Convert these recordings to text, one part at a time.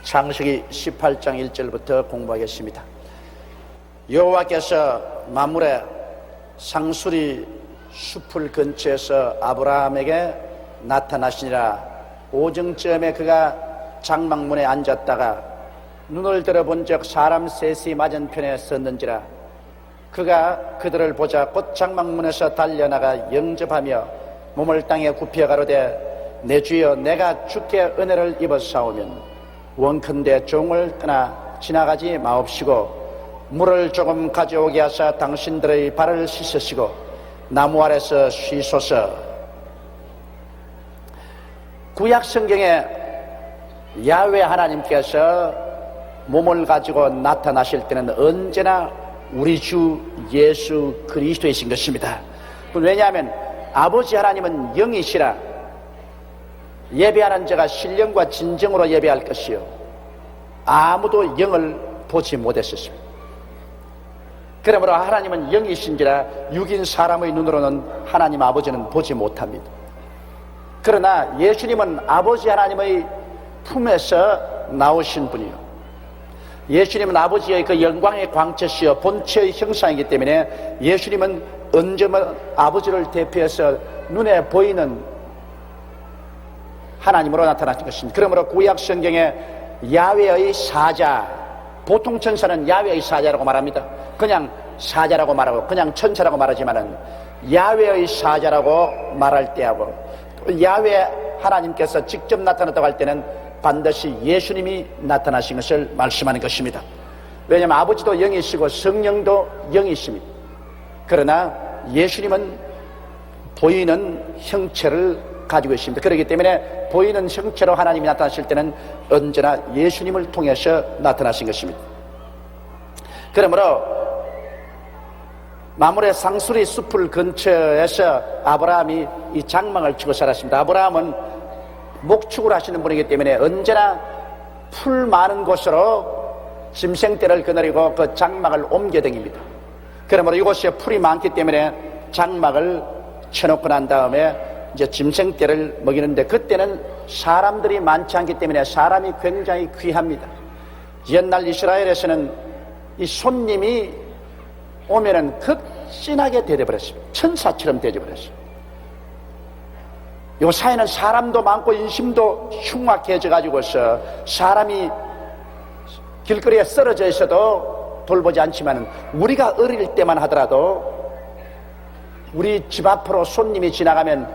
창세기 18장 1절부터 공부하겠습니다. 여호와께서 만물의 상수리 숲을 근처에서 아브라함에게 나타나시니라. 오정쯤에 그가 장막문에 앉았다가 눈을 들어본 적 사람 셋이 맞은편에 섰는지라. 그가 그들을 보자 곧 장막문에서 달려나가 영접하며 몸을 땅에 굽혀 가로되 내 주여, 내가 주께 은혜를 입었사오면 원컨대 종을 떠나 지나가지 마옵시고 물을 조금 가져오게 하사 당신들의 발을 씻으시고 나무 아래서 쉬소서. 구약 성경에 야훼 하나님께서 몸을 가지고 나타나실 때는 언제나 우리 주 예수 그리스도이신 것입니다. 왜냐하면 아버지 하나님은 영이시라 예배하는 자가 신령과 진정으로 예배할 것이요 아무도 영을 보지 못했었습니다. 그러므로 하나님은 영이신지라 육인 사람의 눈으로는 하나님 아버지는 보지 못합니다. 그러나 예수님은 아버지 하나님의 품에서 나오신 분이요 예수님은 아버지의 그 영광의 광채시여 본체의 형상이기 때문에 예수님은 언제나 아버지를 대표해서 눈에 보이는 하나님으로 나타나신 것입니다. 그러므로 구약 성경에 야훼의 사자, 보통 천사는 야훼의 사자라고 말합니다. 그냥 사자라고 말하고 그냥 천사라고 말하지만은 야훼의 사자라고 말할 때하고 야훼 하나님께서 직접 나타났다고 할 때는 반드시 예수님이 나타나신 것을 말씀하는 것입니다. 왜냐하면 아버지도 영이시고 성령도 영이십니다. 그러나 예수님은 보이는 형체를 가지고 있습니다. 그렇기 때문에 보이는 형체로 하나님이 나타나실 때는 언제나 예수님을 통해서 나타나신 것입니다. 그러므로 만물의 상수리 숲을 근처에서 아브라함이 이 장막을 치고 살았습니다. 아브라함은 목축을 하시는 분이기 때문에 언제나 풀 많은 곳으로 짐승떼를 거느리고 그 장막을 옮겨 다닙니다. 그러므로 이곳에 풀이 많기 때문에 장막을 쳐놓고 난 다음에 이제 짐승떼를 먹이는데 그때는 사람들이 많지 않기 때문에 사람이 굉장히 귀합니다. 옛날 이스라엘에서는 이 손님이 오면은 극진하게 대접을했습니다. 천사처럼 대접을했습니다. 요 사이는 사람도 많고 인심도 흉악해져 가지고서 사람이 길거리에 쓰러져 있어도 돌보지 않지만 우리가 어릴 때만 하더라도 우리 집 앞으로 손님이 지나가면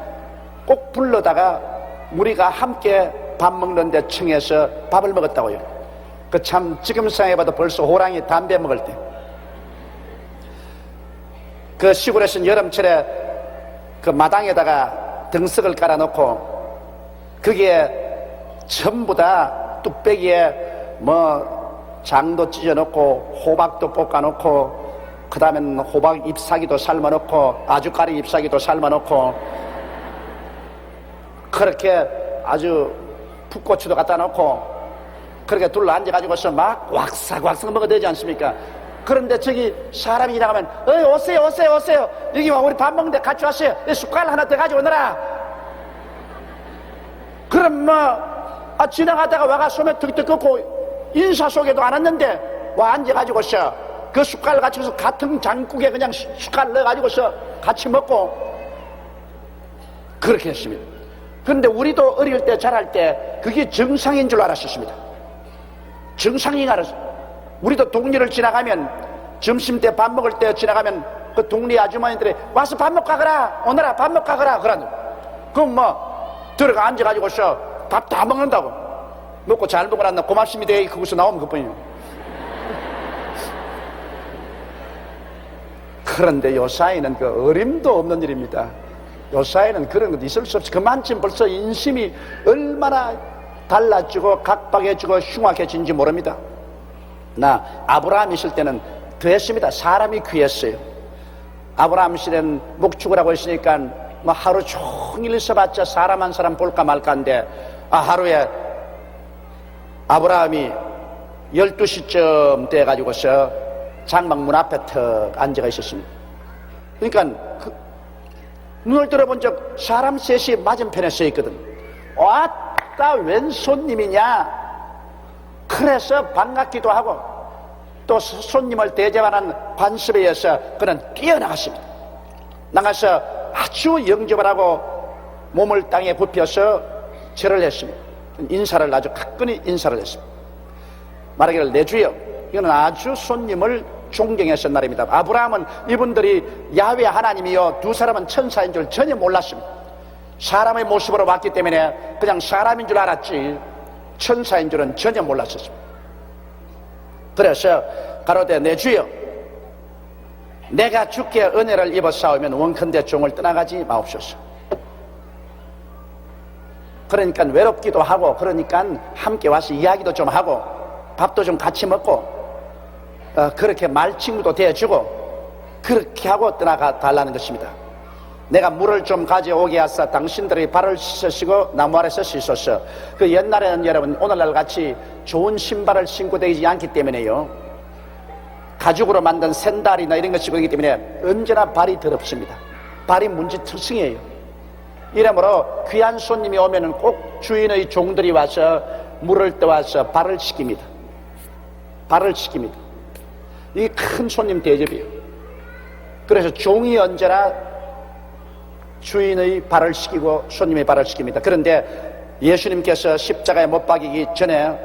꼭 불러다가 우리가 함께 밥 먹는데 청해서 밥을 먹었다고요. 그 참 지금 생각해봐도 벌써 호랑이 담배 먹을 때 그 시골에서는 여름철에 그 마당에다가 등석을 깔아놓고 거기에 전부 다 뚝배기에 뭐 장도 찢어놓고 호박도 볶아놓고 그 다음엔 호박 잎사귀도 삶아놓고 아주까리 잎사귀도 삶아놓고 그렇게 아주 풋고추도 갖다 놓고 그렇게 둘러 앉아가지고서 막 왁삭왁삭 먹어야 되지 않습니까? 그런데 저기 사람이 지나가면 오세요 오세요 오세요 여기 와 우리 밥 먹는데 같이 왔어요. 숟갈 하나 더 가져오너라. 그럼 뭐 지나가다가 와가 소매 턱턱 긋고 인사 속에도 안 왔는데 와 앉아가지고서 그 숟갈 가지고서 같은 장국에 그냥 숟갈 넣어가지고서 같이 먹고 그렇게 했습니다. 그런데 우리도 어릴 때 자랄 때 그게 정상인 줄 알았었습니다. 정상인 알았어요. 우리도 동리를 지나가면 점심때 밥 먹을 때 지나가면 그 동리 아주머니들이 와서 밥 먹고 가거라 오너라 밥 먹고 가거라 그러는. 그럼 뭐 들어가 앉아가지고서 밥 다 먹는다고 먹고 잘 먹고 났나 고맙습니다 그것서 나오면 그뿐이에요. 그런데 요 사이는 그 어림도 없는 일입니다. 요 사이는 그런 것도 있을 수 없이 그만큼 벌써 인심이 얼마나 달라지고 각박해지고 흉악해진지 모릅니다. 나 아브라함 있을 때는 더했습니다. 사람이 귀했어요. 아브라함 시대는 목축을 하고 있으니까 뭐 하루 종일 있어봤자 사람 한 사람 볼까 말까인데 하루에 아브라함이 12시쯤 돼가지고서 장막 문 앞에 턱 앉아가 있었습니다. 그러니까 눈을 들어본 적 사람 셋이 맞은편에 서 있거든. 왔다 웬 손님이냐 그래서 반갑기도 하고 또 손님을 대접하는 관습에 의해서 그는 뛰어나갔습니다. 나가서 아주 영접을 하고 몸을 땅에 굽혀서 절을 했습니다. 인사를 아주 가끈히 인사를 했습니다. 말하기를 내 주여, 이거는 아주 손님을 존경했던 날입니다. 아브라함은 이분들이 야훼 하나님이요 두 사람은 천사인 줄 전혀 몰랐습니다. 사람의 모습으로 왔기 때문에 그냥 사람인 줄 알았지 천사인 줄은 전혀 몰랐었습니다. 그래서 가로되 내 주여, 내가 주께 은혜를 입어 싸우면 원컨대 종을 떠나가지 마옵소서. 그러니까 외롭기도 하고, 그러니까 함께 와서 이야기도 좀 하고 밥도 좀 같이 먹고 그렇게 말친구도 대해주고 그렇게 하고 떠나가 달라는 것입니다. 내가 물을 좀 가져오게 하사 당신들의 발을 씻으시고 나무 아래 설 수 있어서. 그 옛날에는 여러분 오늘날 같이 좋은 신발을 신고 다니지 않기 때문에요, 가죽으로 만든 샌들이나 이런 것이 그렇기 때문에 언제나 발이 더럽습니다. 발이 문제 특성이에요. 이러므로 귀한 손님이 오면은 꼭 주인의 종들이 와서 물을 떠와서 발을 씻깁니다. 발을 씻깁니다. 이게 큰 손님 대접이에요. 그래서 종이 언제나 주인의 발을 씻기고 손님의 발을 씻깁니다. 그런데 예수님께서 십자가에 못 박이기 전에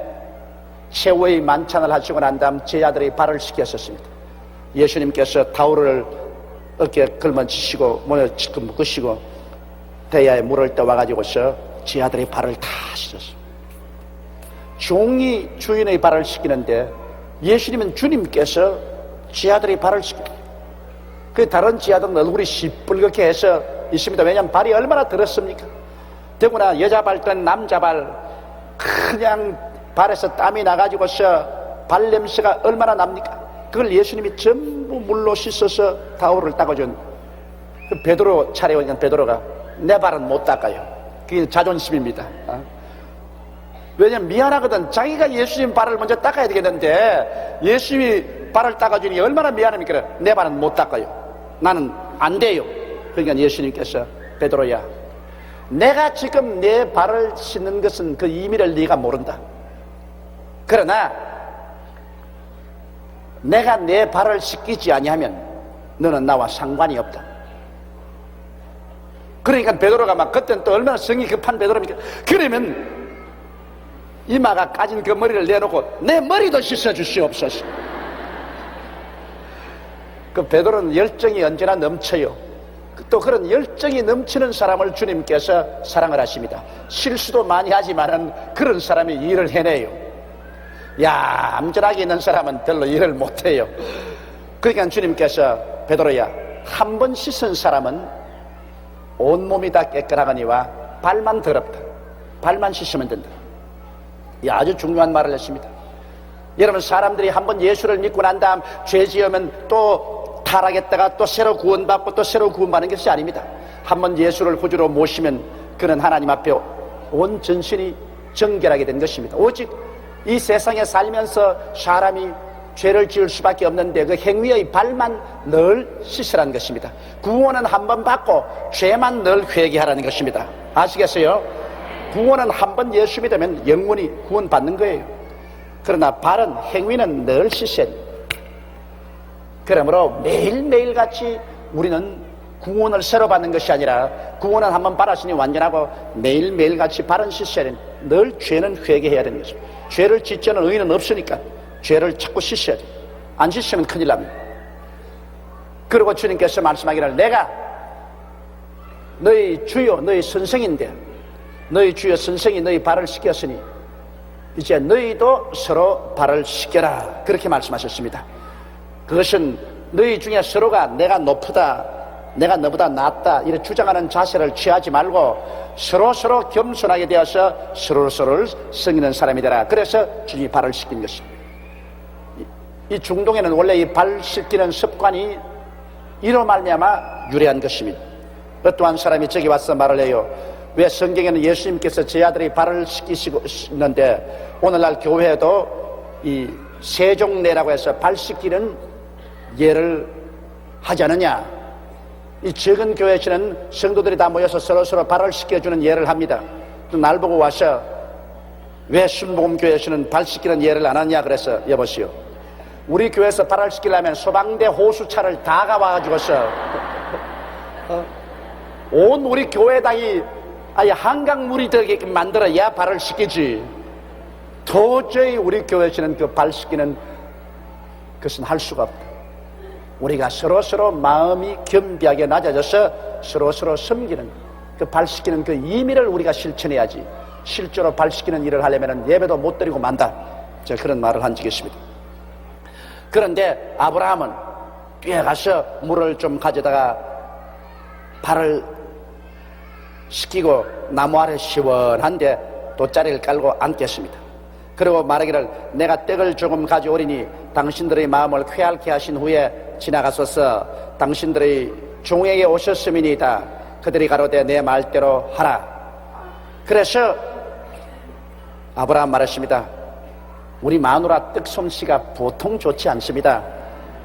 최후의 만찬을 하시고 난 다음 제자들의 발을 씻겼었습니다. 예수님께서 타올을 어깨에 걸머지시고 몸에 지금 묶으시고 대야에 물을 떠와가지고서 제자들의 발을 다 씻었습니다. 종이 주인의 발을 씻기는데 예수님은 주님께서 제자들의 발을 씻깁니다. 그 다른 제자들은 얼굴이 시뻘겋게 해서 있습니다. 왜냐하면 발이 얼마나 더럽습니까? 더구나 여자 발 땐 남자 발 그냥 발에서 땀이 나가지고서 발 냄새가 얼마나 납니까? 그걸 예수님이 전부 물로 씻어서 타올을 닦아준 그 베드로 차례 오니까 베드로가 내 발은 못 닦아요. 그게 자존심입니다. 왜냐면 미안하거든. 자기가 예수님 발을 먼저 닦아야 되겠는데 예수님이 발을 닦아주니 얼마나 미안합니까? 내 발은 못 닦아요. 나는 안 돼요. 그러니까 예수님께서 베드로야, 내가 지금 내 발을 씻는 것은 그 의미를 네가 모른다. 그러나 내가 내 발을 씻기지 아니하면 너는 나와 상관이 없다. 그러니까 베드로가 막 그때는 또 얼마나 성이 급한 베드로입니까? 그러면 이마가 까진 그 머리를 내놓고 내 머리도 씻어주시옵소서. 그 베드로는 열정이 언제나 넘쳐요. 또 그런 열정이 넘치는 사람을 주님께서 사랑을 하십니다. 실수도 많이 하지만은 그런 사람이 일을 해내요. 얌전하게 있는 사람은 별로 일을 못해요. 그러니까 주님께서 베드로야, 한 번 씻은 사람은 온몸이 다 깨끗하거니와 발만 더럽다. 발만 씻으면 된다. 이 아주 중요한 말을 했습니다. 여러분, 사람들이 한 번 예수를 믿고 난 다음 죄 지으면 또 타락했다가 또 새로 구원받고 또 새로 구원받는 것이 아닙니다. 한 번 예수를 구주로 모시면 그는 하나님 앞에 온 전신이 정결하게 된 것입니다. 오직 이 세상에 살면서 사람이 죄를 지을 수밖에 없는데 그 행위의 발만 늘 씻으라는 것입니다. 구원은 한 번 받고 죄만 늘 회개하라는 것입니다. 아시겠어요? 구원은 한 번 예수 믿으면 영원히 구원받는 거예요. 그러나 발은, 행위는 늘 씻어야 됩니다. 그러므로 매일매일 같이 우리는 구원을 새로 받는 것이 아니라 구원은 한번 받았으니 완전하고 매일매일 같이 발은 씻어야 됩니다. 늘 죄는 회개해야 되는 것입니다. 죄를 짓지 않은 의인은 없으니까 죄를 자꾸 씻어야 돼요. 안 씻으면 큰일 납니다. 그리고 주님께서 말씀하기를 내가 너희 주요 너희 선생인데 너희 주요 선생이 너희 발을 씻겼으니 이제 너희도 서로 발을 씻겨라, 그렇게 말씀하셨습니다. 그것은 너희 중에 서로가 내가 높다, 내가 너보다 낫다 이렇게 주장하는 자세를 취하지 말고 서로 겸손하게 되어서 서로를 섬기는 사람이 되라. 그래서 주님이 발을 씻긴 것입니다. 이 중동에는 원래 이 발 씻기는 습관이 이로 말미암아 유래한 것입니다. 어떠한 사람이 저기 와서 말을 해요. 왜 성경에는 예수님께서 제 아들이 발을 씻기시는데 오늘날 교회도 이 세종례라고 해서 발 씻기는 예를 하지 않느냐. 이 적은 교회에서는 성도들이 다 모여서 서로 발을 씻겨주는 예를 합니다. 또 날 보고 와서 왜 순복음교회에서는 발 씻기는 예를 안 하냐 그래서 여보시오, 우리 교회에서 발을 씻기려면 소방대 호수차를 다 가와가지고서 온 우리 교회당이 아예 한강물이 되게 만들어야 발을 씻기지. 도저히 우리 교회에서는 그 발 씻기는 그것은 할 수가 없다. 우리가 서로서로 마음이 겸비하게 낮아져서 서로서로 섬기는 그 발 씻기는 그 의미를 우리가 실천해야지. 실제로 발 씻기는 일을 하려면 예배도 못 드리고 만다. 제가 그런 말을 한 적이 있습니다. 그런데 아브라함은 뛰어가서 물을 좀 가져다가 발을 씻기고 나무 아래 시원한데 돗자리를 깔고 앉겠습니다. 그리고 말하기를 내가 떡을 조금 가져오리니 당신들의 마음을 쾌활케 하신 후에 지나가소서. 당신들의 종에게 오셨음이니이다. 그들이 가로되 내 말대로 하라. 그래서 아브라함 말했습니다. 우리 마누라 떡 솜씨가 보통 좋지 않습니다.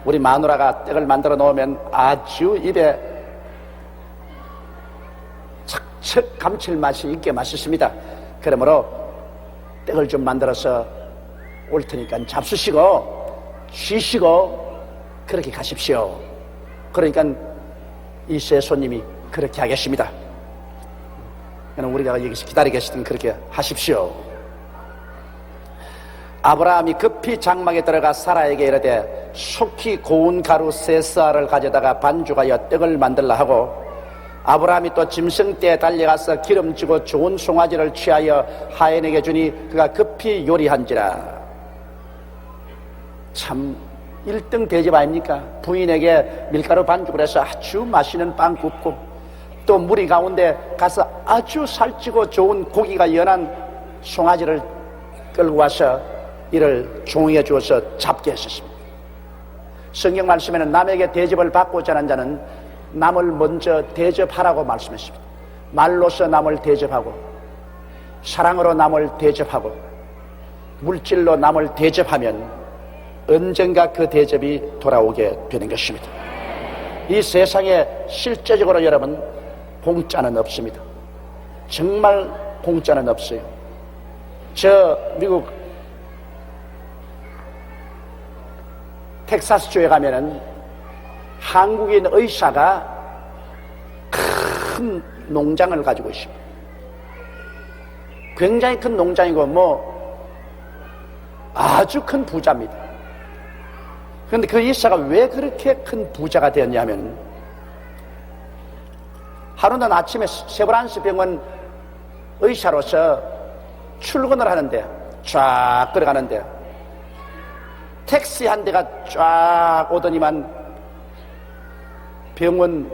우리 마누라가 떡을 만들어 놓으면 아주 입에 착착 감칠맛이 있게 맛있습니다. 그러므로 떡을 좀 만들어서 올 테니까 잡수시고 쉬시고 그렇게 가십시오. 그러니까 이 세 손님이 그렇게 하겠습니다. 우리가 여기서 기다리겠으니 그렇게 하십시오. 아브라함이 급히 장막에 들어가 사라에게 이르되 속히 고운 가루 세 쌀을 가져다가 반죽하여 떡을 만들라 하고, 아브라함이 또 짐승떼에 달려가서 기름지고 좋은 송아지를 취하여 하인에게 주니 그가 급히 요리한지라. 참 1등 대접 아닙니까? 부인에게 밀가루 반죽을 해서 아주 맛있는 빵 굽고, 또 무리 가운데 가서 아주 살찌고 좋은 고기가 연한 송아지를 끌고 와서 이를 종에게 주어서 잡게 했었습니다. 성경 말씀에는 남에게 대접을 받고자 하는 자는 남을 먼저 대접하라고 말씀했습니다. 말로서 남을 대접하고, 사랑으로 남을 대접하고, 물질로 남을 대접하면 언젠가 그 대접이 돌아오게 되는 것입니다. 이 세상에 실제적으로 여러분 공짜는 없습니다. 정말 공짜는 없어요. 저 미국 텍사스주에 가면은 한국인 의사가 큰 농장을 가지고 있습니다. 굉장히 큰 농장이고 아주 큰 부자입니다. 그런데 그 의사가 왜 그렇게 큰 부자가 되었냐 하면, 하루는 아침에 세브란스 병원 의사로서 출근을 하는데, 쫙 걸어가는데 택시 한 대가 쫙 오더니만 병원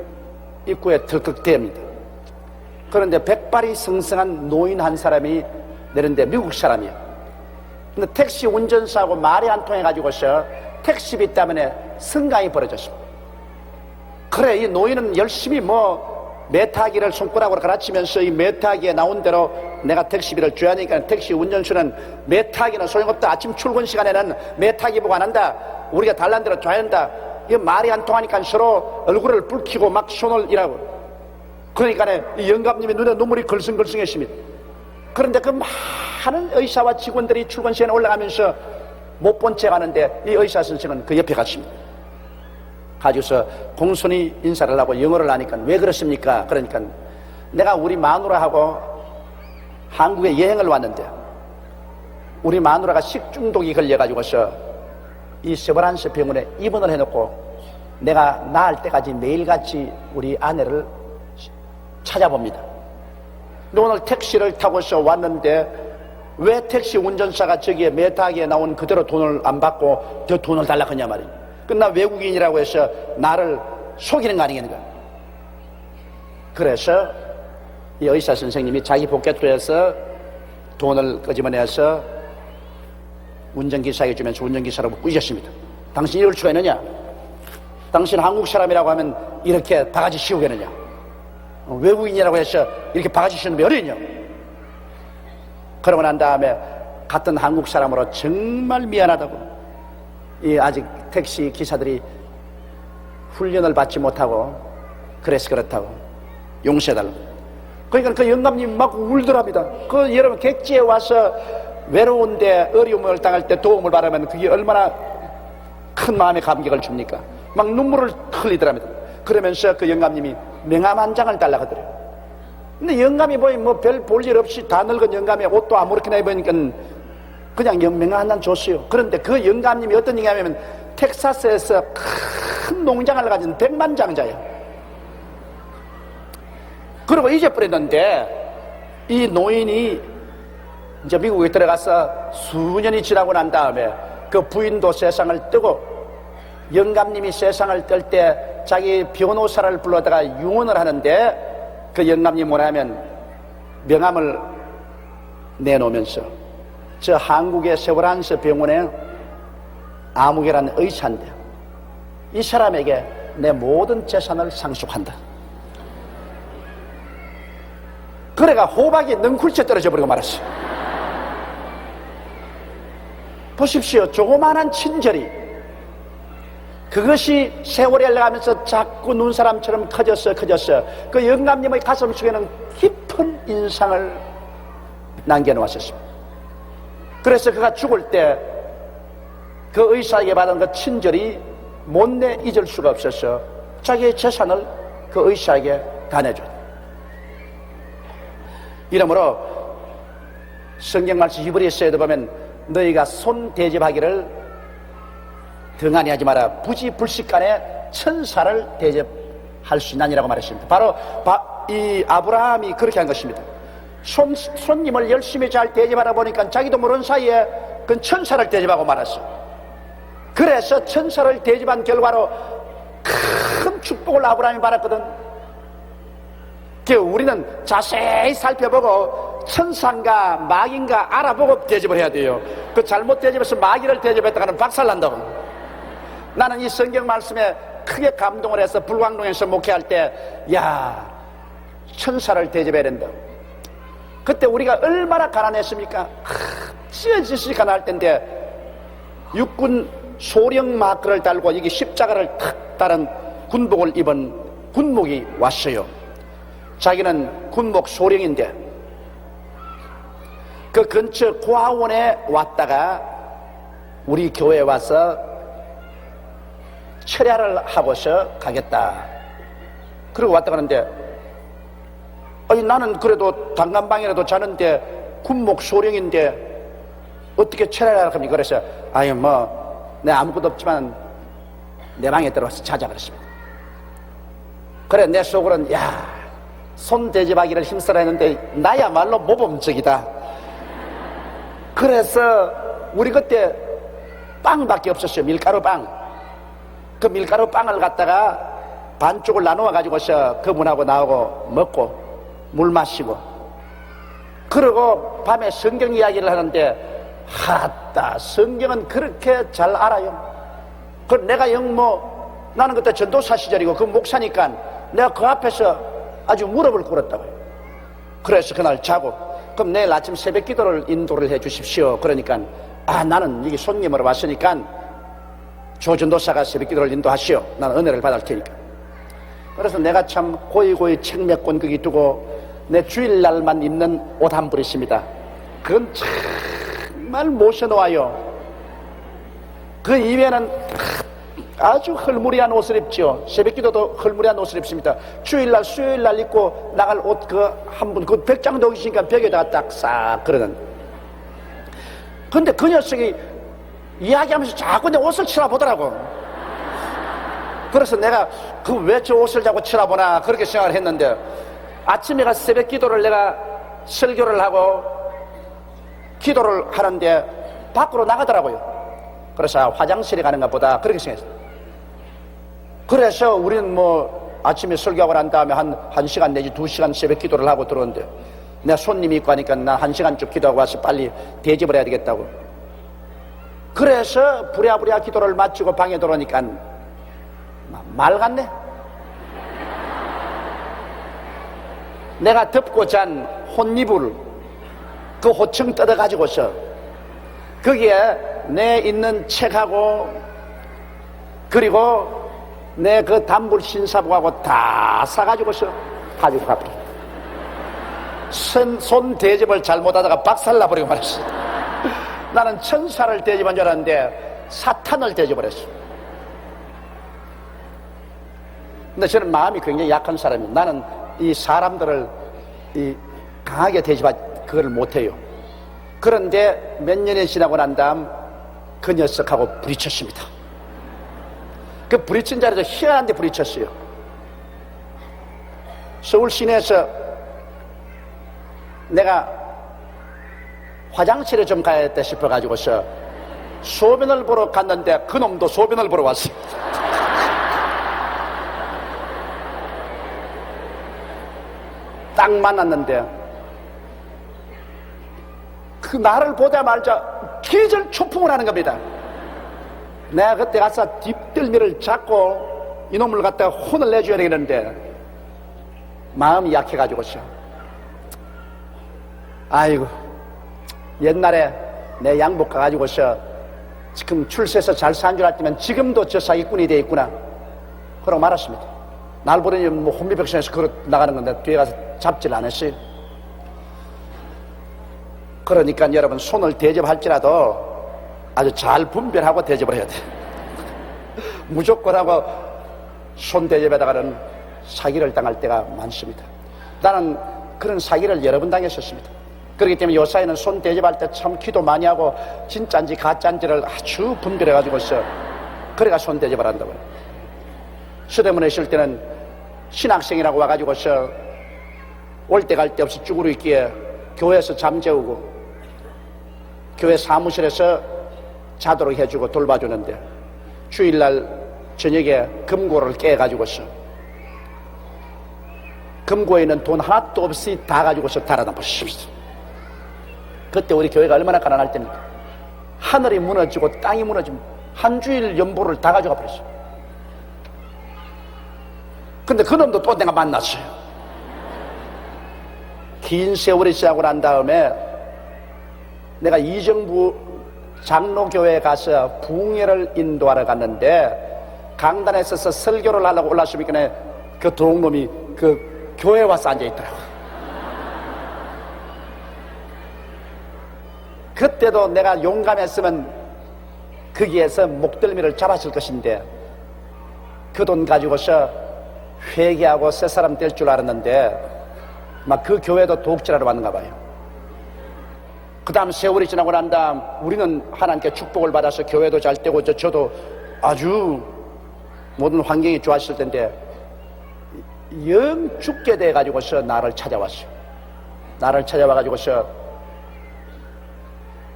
입구에 덜컥대입니다. 그런데 백발이 성성한 노인 한 사람이 내는데 미국 사람이에요. 근데 택시 운전사하고 말이 안 통해가지고서 택시비 때문에 승강이 벌어졌습니다. 그래, 이 노인은 열심히 메타기를 손가락으로 가르치면서 이 메타기에 나온 대로 내가 택시비를 줘야 하니까 택시 운전수는 메타기는 소용없다. 아침 출근 시간에는 메타기 보고 안 한다. 우리가 달란 대로 줘야 한다. 이 말이 안 통하니까 서로 얼굴을 붉히고 막 손을 일하고. 그러니까 이 영감님이 눈에 눈물이 걸승걸승했습니다. 그런데 그 많은 의사와 직원들이 출근 시간에 올라가면서 못 본 채 가는데 이 의사 선생은 그 옆에 갔습니다. 가지고서 공손히 인사를 하고 영어를 하니까 왜 그렇습니까? 그러니까 내가 우리 마누라하고 한국에 여행을 왔는데 우리 마누라가 식중독이 걸려가지고서 이 세브란스 병원에 입원을 해놓고 내가 나을 때까지 매일같이 우리 아내를 찾아봅니다. 근데 오늘 택시를 타고서 왔는데 왜 택시 운전사가 저기에 메타기에 나온 그대로 돈을 안 받고 저 돈을 달라고 하냐 말이야. 나 외국인이라고 해서 나를 속이는 거 아니겠는가. 그래서 이 의사 선생님이 자기 포켓에서 돈을 끄집어내서 운전기사에게 주면서 운전기사라고 꾸짖었습니다. 당신이 이럴 수가 있느냐? 당신 한국 사람이라고 하면 이렇게 바가지 씌우겠느냐? 외국인이라고 해서 이렇게 바가지 씌우는 게 어려냐? 그러고 난 다음에 같은 한국 사람으로 정말 미안하다고, 이 아직 택시 기사들이 훈련을 받지 못하고 그래서 그렇다고 용서해달라고. 그러니까 그 영감님 막 울더랍니다. 그 여러분 객지에 와서 외로운데 어려움을 당할 때 도움을 받으면 그게 얼마나 큰 마음의 감격을 줍니까? 막 눈물을 흘리더랍니다. 그러면서 그 영감님이 명함 한 장을 달라 하더래요. 근데 영감이 뭐 별 볼 일 없이 다 늙은 영감이 옷도 아무렇게나 입으니까 그냥 명함 한 장 줬어요. 그런데 그 영감님이 어떤 얘기냐면 텍사스에서 큰 농장을 가진 백만장자예요. 그리고 잊어버렸는데 이 노인이 이제 미국에 들어가서 수년이 지나고 난 다음에 그 부인도 세상을 뜨고 영감님이 세상을 뜰 때 자기 변호사를 불러다가 유언을 하는데 그 영감님이 뭐냐면 명함을 내놓으면서 저 한국의 세월안서 병원에 아무개라는 의사인데 이 사람에게 내 모든 재산을 상속한다. 그래가 호박이 능쿨쳐 떨어져 버리고 말았어. 보십시오. 조그마한 친절이 그것이 세월이 흘러가면서 자꾸 눈사람처럼 커졌어. 그 영감님의 가슴 속에는 깊은 인상을 남겨놓았었습니다. 그래서 그가 죽을 때 그 의사에게 받은 그 친절이 못내 잊을 수가 없어서 자기의 재산을 그 의사에게 다 내줬다. 이러므로 성경 말씀 히브리서에도 보면 너희가 손 대접하기를 등한히 하지 마라. 부지불식간에 천사를 대접할 수 있나니라고 말했습니다. 바로 이 아브라함이 그렇게 한 것입니다. 손님을 열심히 잘 대접하다 보니까 자기도 모르는 사이에 그 천사를 대접하고 말았어. 그래서 천사를 대접한 결과로 큰 축복을 아브라함이 받았거든. 우리는 자세히 살펴보고 천사인가 마귀인가 알아보고 대접을 해야 돼요. 그 잘못 대접해서 마귀를 대접했다가는 박살난다고. 나는 이 성경 말씀에 크게 감동을 해서 불광동에서 목회할 때 천사를 대접해야 된다. 그때 우리가 얼마나 가난했습니까? 찢어지시 가난할 텐데 육군 소령 마크를 달고 여기 십자가를 탁 달은 군복을 입은 군목이 왔어요. 자기는 군목 소령인데 그 근처 고아원에 왔다가 우리 교회에 와서 철야를 하고서 가겠다. 그리고 왔다 가는데 아니 나는 그래도 단간방이라도 자는데 군목 소령인데 어떻게 철야를 합니까? 그래서 내 아무것도 없지만 내 방에 들어와서 자자 그랬습니다. 그래 내 속으로는 손 대접하기를 힘쓰라 했는데 나야말로 모범적이다. 그래서 우리 그때 빵밖에 없었어요. 밀가루 빵. 그 밀가루 빵을 갖다가 반쪽을 나누어 가지고서 그분하고 나오고 먹고 물 마시고 그러고 밤에 성경 이야기를 하는데 성경은 그렇게 잘 알아요. 그 내가 나는 그때 전도사 시절이고 그 목사니까 내가 그 앞에서 아주 무릎을 꿇었다고요. 그래서 그날 자고 그럼 내일 아침 새벽 기도를 인도를 해 주십시오. 그러니까 나는 여기 손님으로 왔으니까 조 전도사가 새벽 기도를 인도하시오. 나는 은혜를 받을 테니까. 그래서 내가 참 고이고이 책 몇 권 거기 두고 내 주일날만 입는 옷 한 벌 있습니다. 그건 정말 모셔놓아요. 그 이외에는 아주 헐무리한 옷을 입죠. 새벽기도도 헐무리한 옷을 입습니다. 주일날 수요일날 입고 나갈 옷 한 분 그 벽장도 있으니까 벽에다가 딱 싹 그러는. 근데 그 녀석이 이야기하면서 자꾸 내 옷을 쳐다보더라고. 그래서 내가 왜 저 옷을 자꾸 쳐다보나 그렇게 생각을 했는데 아침에 가서 새벽 기도를 내가 설교를 하고 기도를 하는데 밖으로 나가더라고요. 그래서 화장실에 가는가 보다 그렇게 생각했어요. 그래서 우리는 아침에 설교하고 난 다음에 한 1시간 내지 2시간 새벽 기도를 하고 들어오는데 내가 손님이 있고 하니까 나 1시간쯤 기도하고 와서 빨리 대접을 해야 되겠다고. 그래서 부랴부랴 기도를 마치고 방에 들어오니까 말 같네. 내가 덮고 잔 혼이불 그 호청 뜯어가지고서 거기에 내 있는 책하고 그리고 내 그 단불 신사부하고 다 사가지고서 가지고 가버려. 손 대접을 잘못하다가 박살나버리고 말았어. 나는 천사를 대접한 줄 알았는데 사탄을 대접을 했어. 근데 저는 마음이 굉장히 약한 사람이에요. 나는 이 사람들을 강하게 대접하지 그걸 못해요. 그런데 몇 년이 지나고 난 다음 그 녀석하고 부딪혔습니다. 그 부딪힌 자리에서 희한한 데 부딪혔어요. 서울 시내에서 내가 화장실에 좀 가야겠다 싶어가지고서 소변을 보러 갔는데 그 놈도 소변을 보러 왔어요. 딱 만났는데 그 나를 보자마자 기절초풍을 하는 겁니다. 내가 그때 가서 뒷덜미를 잡고 이놈을 갖다가 혼을 내줘야 되겠는데 마음이 약해가지고서 아이고 옛날에 내 양복 가가지고서 지금 출세해서 잘 산 줄 알았지만 지금도 저 사기꾼이 돼 있구나 그러고 말았습니다. 날 보더니 뭐 혼비백산에서 걸어 나가는 건데 뒤에 가서 잡질 않았어요. 그러니까 여러분 손을 대접할지라도 아주 잘 분별하고 대접을 해야 돼. 무조건 하고 손 대접에다가는 사기를 당할 때가 많습니다. 나는 그런 사기를 여러 번 당했었습니다. 그렇기 때문에 요사이는 손 대접할 때 참 기도 많이 하고 진짜인지 가짜인지를 아주 분별해가지고서 그래가 손 대접을 한다고요. 서대문에 있을 때는 신학생이라고 와가지고서 올 때 갈 데 없이 쭈그러 있기에 교회에서 잠재우고 교회 사무실에서 자도록 해주고 돌봐주는데 주일날 저녁에 금고를 깨가지고서 금고에 있는 돈 하나도 없이 다 가지고서 달아나 보십시오. 그때 우리 교회가 얼마나 가난할 때입니까? 하늘이 무너지고 땅이 무너지면 한 주일 연보를 다 가져가 버렸어요. 근데 그 놈도 또 내가 만났어요. 긴 세월이 지나고 난 다음에 내가 이정부 장로교회에 가서 부흥회를 인도하러 갔는데 강단에 서서 설교를 하려고 올랐으니까 그 도둑놈이 그 교회에 와서 앉아있더라고요. 그때도 내가 용감했으면 거기에서 목덜미를 잡았을 것인데 그 돈 가지고서 회개하고 새 사람 될 줄 알았는데 막 그 교회도 도둑질하러 왔는가 봐요. 그 다음 세월이 지나고 난 다음 우리는 하나님께 축복을 받아서 교회도 잘 되고 저도 아주 모든 환경이 좋았을 텐데 영 죽게 돼가지고서 나를 찾아왔어요. 나를 찾아와가지고서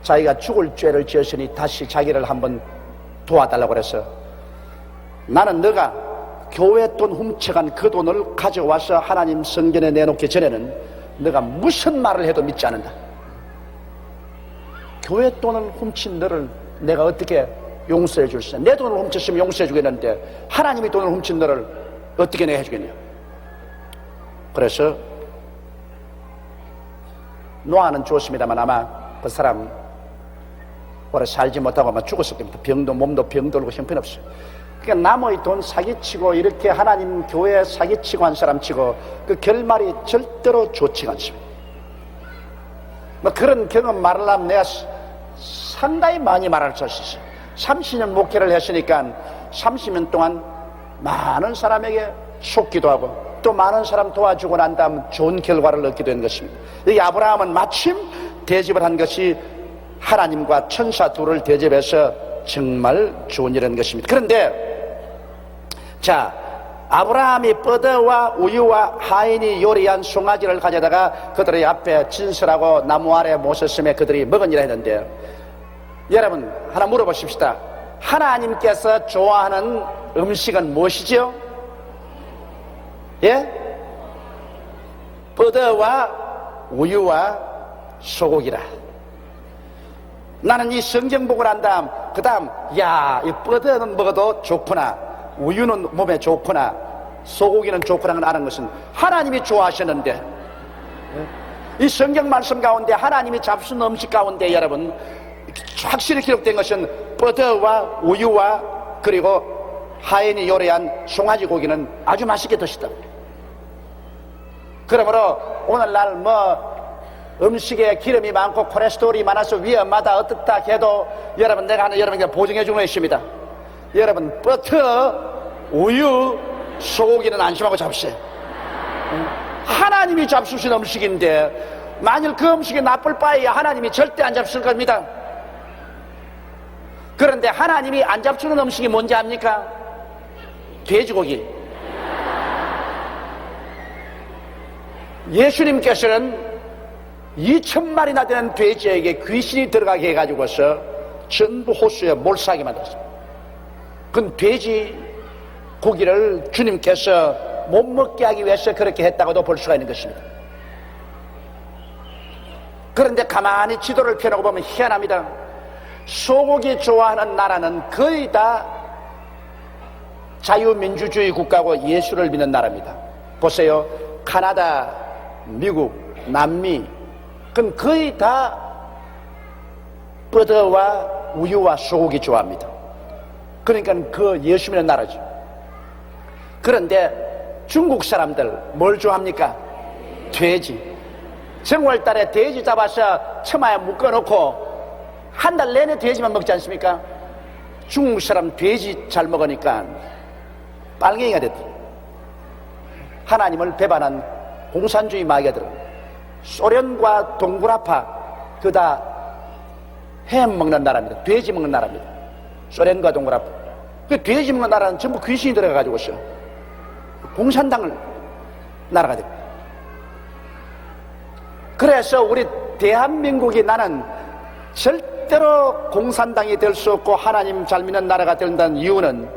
자기가 죽을 죄를 지었으니 다시 자기를 한번 도와달라고 그래서 나는 너가 교회 돈 훔쳐간 그 돈을 가져와서 하나님 성전에 내놓기 전에는 너가 무슨 말을 해도 믿지 않는다. 교회 돈을 훔친 너를 내가 어떻게 용서해 줄 수 있냐. 내 돈을 훔쳤으면 용서해 주겠는데 하나님이 돈을 훔친 너를 어떻게 내가 해주겠냐. 그래서 노아는 좋습니다만 아마 그 사람 오래 살지 못하고 아마 죽었을 겁니다. 몸도 병들고 형편없어요. 그러니까 남의 돈 사기치고 이렇게 하나님 교회 사기치고 한 사람 치고 그 결말이 절대로 좋지가 않습니다. 뭐 그런 경험 말하려면 내가 상당히 많이 말할 수 있어요. 30년 목회를 했으니까 30년 동안 많은 사람에게 속기도 하고 또 많은 사람 도와주고 난 다음 좋은 결과를 얻게 된 것입니다. 이 아브라함은 마침 대접을 한 것이 하나님과 천사 둘을 대접해서 정말 좋은 일인 것입니다. 그런데 자, 아브라함이 뻐드와 우유와 하인이 요리한 송아지를 가져다가 그들의 앞에 진설하고 나무 아래 모셨음에 그들이 먹으니라 했는데 여러분 하나 물어보십시다. 하나님께서 좋아하는 음식은 무엇이죠? 예? 뻐드와 우유와 소고기라. 나는 이 성경 보고 난 다음 그 다음 야, 이 뻐드는 먹어도 좋구나, 우유는 몸에 좋구나, 소고기는 좋구나 하는 아는 것은 하나님이 좋아하셨는데 이 성경 말씀 가운데 하나님이 잡수는 음식 가운데 여러분 확실히 기록된 것은 뻐드와 우유와 그리고 하인이 요리한 송아지 고기는 아주 맛있게 드시다. 그러므로 오늘날 뭐 음식에 기름이 많고 콜레스테롤이 많아서 위험하다 어떻다 해도 여러분, 내가 하나 여러분에게 보증해 주는 것입니다. 여러분, 버터, 우유, 소고기는 안심하고 잡으세요. 하나님이 잡수신 음식인데 만일 그 음식이 나쁠 바에야 하나님이 절대 안 잡술 겁니다. 그런데 하나님이 안 잡수는 음식이 뭔지 압니까? 돼지고기. 예수님께서는 2,000마리나 되는 돼지에게 귀신이 들어가게 해가지고서 전부 호수에 몰사하게 만들었습니다. 그건 돼지 고기를 주님께서 못 먹게 하기 위해서 그렇게 했다고도 볼 수가 있는 것입니다. 그런데 가만히 지도를 펴놓고 보면 희한합니다. 소고기 좋아하는 나라는 거의 다 자유민주주의 국가고 예수를 믿는 나라입니다. 보세요. 카나다, 미국, 남미, 그건 거의 다 버터와 우유와 소고기 좋아합니다. 그러니까 그 예수 믿는 나라죠. 그런데 중국 사람들 뭘 좋아합니까? 돼지. 정월달에 돼지 잡아서 처마에 묶어놓고 한 달 내내 돼지만 먹지 않습니까? 중국 사람 돼지 잘 먹으니까 빨갱이가 됐다. 하나님을 배반한 공산주의 마귀들은 소련과 동굴아파 그다 햄 먹는 나라입니다. 돼지 먹는 나라입니다. 소련과 동굴아파. 그 돼지 먹는 나라는 전부 귀신이 들어가가지고서 공산당을 나라가 됐다. 그래서 우리 대한민국이 나는 절대로 공산당이 될 수 없고 하나님 잘 믿는 나라가 된다는 이유는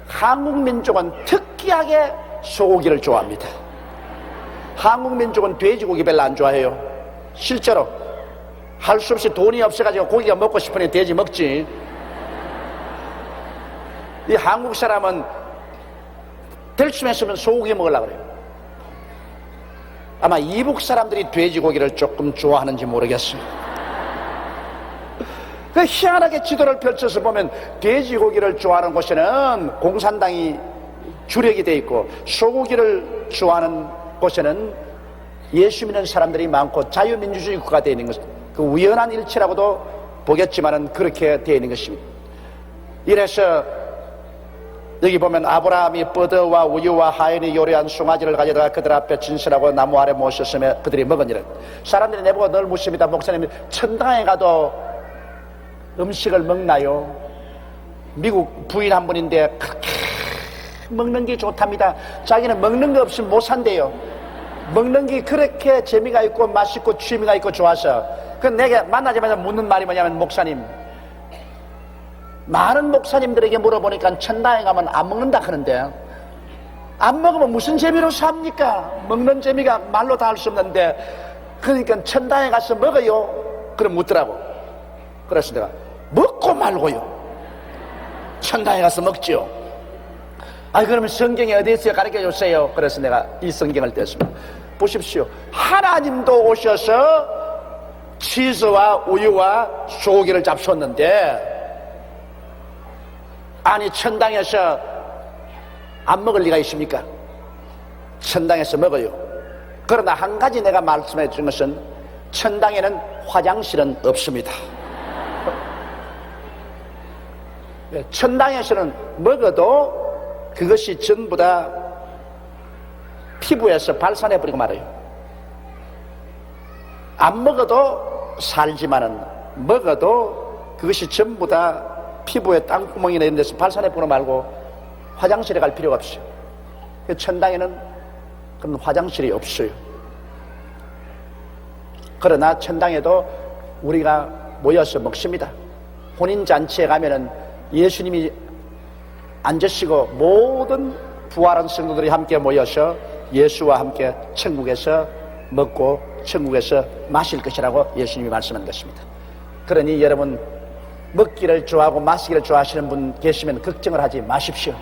한국 민족은 특이하게 소고기를 좋아합니다. 한국 민족은 돼지고기 별로 안 좋아해요. 실제로 할 수 없이 돈이 없어가지고 고기가 먹고 싶으니 돼지 먹지. 이 한국 사람은 될 수만 있으면 소고기 먹으려고 그래요. 아마 이북 사람들이 돼지고기를 조금 좋아하는지 모르겠어요. 그 희한하게 지도를 펼쳐서 보면 돼지고기를 좋아하는 곳에는 공산당이 주력이 돼 있고 소고기를 좋아하는 곳에는 예수 믿는 사람들이 많고 자유민주주의 국가가 되어 있는 것, 그 우연한 일치라고도 보겠지만은 그렇게 되어 있는 것입니다. 이래서 여기 보면 아브라함이 버터와 우유와 하인이 요리한 송아지를 가져다가 그들 앞에 진설하고 나무 아래 모셨으며 그들이 먹으니라. 사람들이 내보고 늘 묻습니다. 목사님, 천당에 가도 음식을 먹나요? 미국 부인 한 분인데 그렇게 먹는 게 좋답니다. 자기는 먹는 거 없으면 못 산대요. 먹는 게 그렇게 재미가 있고 맛있고 취미가 있고 좋아서. 그 내가 만나자마자 묻는 말이 뭐냐면, 목사님, 많은 목사님들에게 물어보니까 천당에 가면 안 먹는다 하는데 안 먹으면 무슨 재미로 삽니까? 먹는 재미가 말로 다 할 수 없는데, 그러니까 천당에 가서 먹어요. 그럼 묻더라고. 그래서 내가 먹고 말고요. 천당에 가서 먹지요. 그러면 성경에 어디 있어요? 가르쳐 주세요. 그래서 내가 이 성경을 뗐습니다. 보십시오. 하나님도 오셔서 치즈와 우유와 소고기를 잡수었는데, 아니 천당에서 안 먹을 리가 있습니까? 천당에서 먹어요. 그러나 한 가지 내가 말씀해 준 것은 천당에는 화장실은 없습니다. 천당에서는 먹어도 그것이 전부 다 피부에서 발산해버리고 말아요. 안 먹어도 살지만은 먹어도 그것이 전부 다 피부에 땅구멍이나 이런 데서 발산해버리고 말고 화장실에 갈 필요가 없어요. 천당에는 그런 화장실이 없어요. 그러나 천당에도 우리가 모여서 먹습니다. 혼인잔치에 가면은 예수님이 앉으시고 모든 부활한 성도들이 함께 모여서 예수와 함께 천국에서 먹고 천국에서 마실 것이라고 예수님이 말씀한 것입니다. 그러니 여러분, 먹기를 좋아하고 마시기를 좋아하시는 분 계시면 걱정을 하지 마십시오.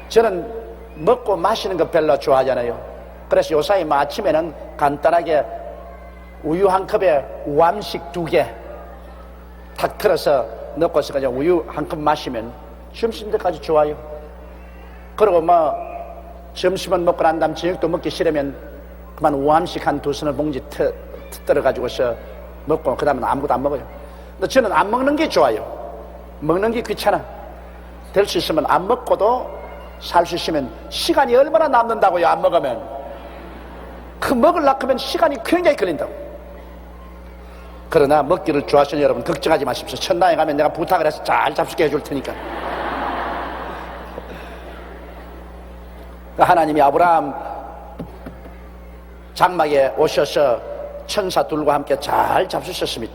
저는 먹고 마시는 거 별로 좋아하잖아요. 그래서 요사이 아침에는 간단하게 우유 한 컵에 우암식 2개 탁 틀어서 넣고서 그냥 우유 한 컵 마시면 점심 때까지 좋아요. 그리고 점심은 먹고 난 다음 저녁도 먹기 싫으면 그만 우암식 한 2서너 봉지 떨어가지고서 먹고 그 다음에 아무것도 안 먹어요. 근데 저는 안 먹는 게 좋아요. 먹는 게 귀찮아. 될 수 있으면 안 먹고도 살 수 있으면 시간이 얼마나 남는다고요. 안 먹으면 그 먹으려고 하면 시간이 굉장히 걸린다고. 그러나 먹기를 좋아하시는 여러분 걱정하지 마십시오. 천당에 가면 내가 부탁을 해서 잘 잡수게 해줄 테니까. 하나님이 아브라함 장막에 오셔서 천사 둘과 함께 잘 잡수셨습니다.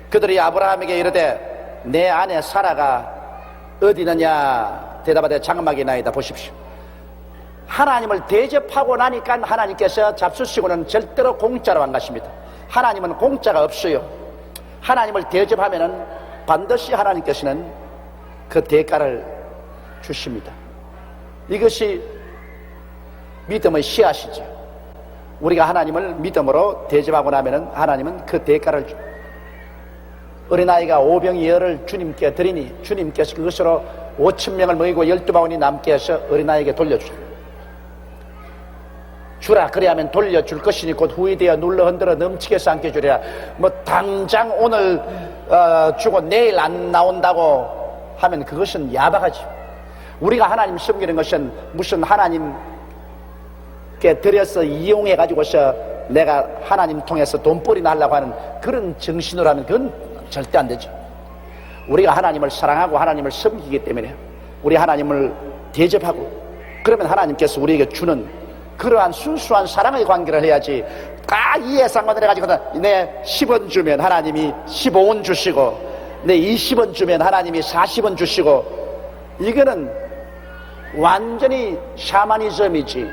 그들이 아브라함에게 이르되 내 아내 사라가 어디 있느냐 대답하되 장막에 나이다. 보십시오. 하나님을 대접하고 나니까 하나님께서 잡수시고는 절대로 공짜로 안 가십니다. 하나님은 공짜가 없어요. 하나님을 대접하면은 반드시 하나님께서는 그 대가를 주십니다. 이것이 믿음의 씨앗이죠. 우리가 하나님을 믿음으로 대접하고 나면은 하나님은 그 대가를 어린아이가 오병이어를 주님께 드리니 주님께서 그것으로 5,000명을 먹이고 12바구니 남게 해서 어린아이에게 돌려주라. 주라 그래야면 돌려줄 것이니 곧 후이 되어 눌러 흔들어 넘치게 해서 안게 주리라. 뭐 당장 오늘 주고 내일 안 나온다고 하면 그것은 야박하지. 우리가 하나님 섬기는 것은 무슨 하나님께 드려서 이용해 가지고서 내가 하나님 통해서 돈벌이나 하려고 하는 그런 정신으로 하면 그건 절대 안 되죠. 우리가 하나님을 사랑하고 하나님을 섬기기 때문에 우리 하나님을 대접하고 그러면 하나님께서 우리에게 주는 그러한 순수한 사랑의 관계를 해야지. 딱 이 예상만을 해가지고 내 10원 주면 하나님이 15원 주시고 내 20원 주면 하나님이 40원 주시고 이거는 완전히 샤머니즘이지.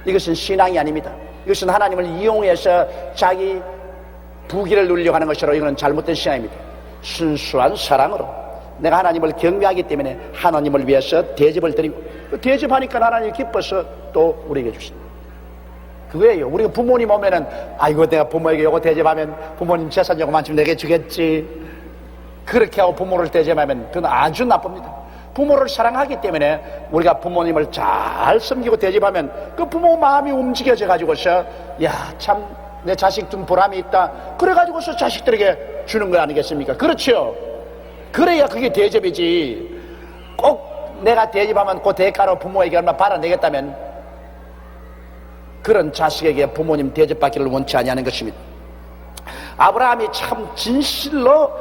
이것은 신앙이 아닙니다. 이것은 하나님을 이용해서 자기 부귀를 누리려고 하는 것이라 이거는 잘못된 신앙입니다. 순수한 사랑으로 내가 하나님을 경배하기 때문에 하나님을 위해서 대접을 드리고 대접하니까 하나님이 기뻐서 또 우리에게 주신다. 그거예요. 우리가 부모님 오면은 아이고 내가 부모에게 요거 대접하면 부모님 재산 요거만큼 내게 주겠지. 그렇게 하고 부모를 대접하면 그건 아주 나쁩니다. 부모를 사랑하기 때문에 우리가 부모님을 잘 섬기고 대접하면 그 부모 마음이 움직여져 가지고서 야 참 내 자식 좀 보람이 있다 그래 가지고서 자식들에게 주는 거 아니겠습니까? 그렇죠. 그래야 그게 대접이지. 꼭 내가 대접하면 그 대가로 부모에게 얼마 받아내겠다면 그런 자식에게 부모님 대접받기를 원치 아니하는 것입니다. 아브라함이 참 진실로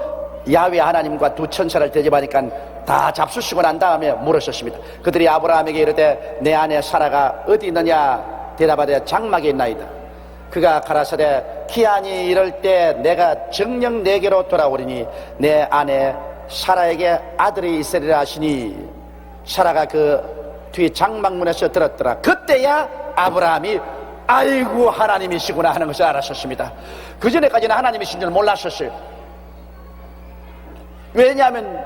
야훼 하나님과 두 천사를 대접하니까 다 잡수시고 난 다음에 물으셨습니다. 그들이 아브라함에게 이르되 내 아내 사라가 어디 있느냐 대답하되 장막에 있나이다. 그가 가라사대 기한이 이럴 때 내가 정녕 내게로 돌아오리니 내 아내 사라에게 아들이 있으리라 하시니 사라가 그 뒤 장막문에서 들었더라. 그때야 아브라함이 아이고 하나님이시구나 하는 것을 알았었습니다. 그전에까지는 하나님이신 줄 몰랐었어요. 왜냐하면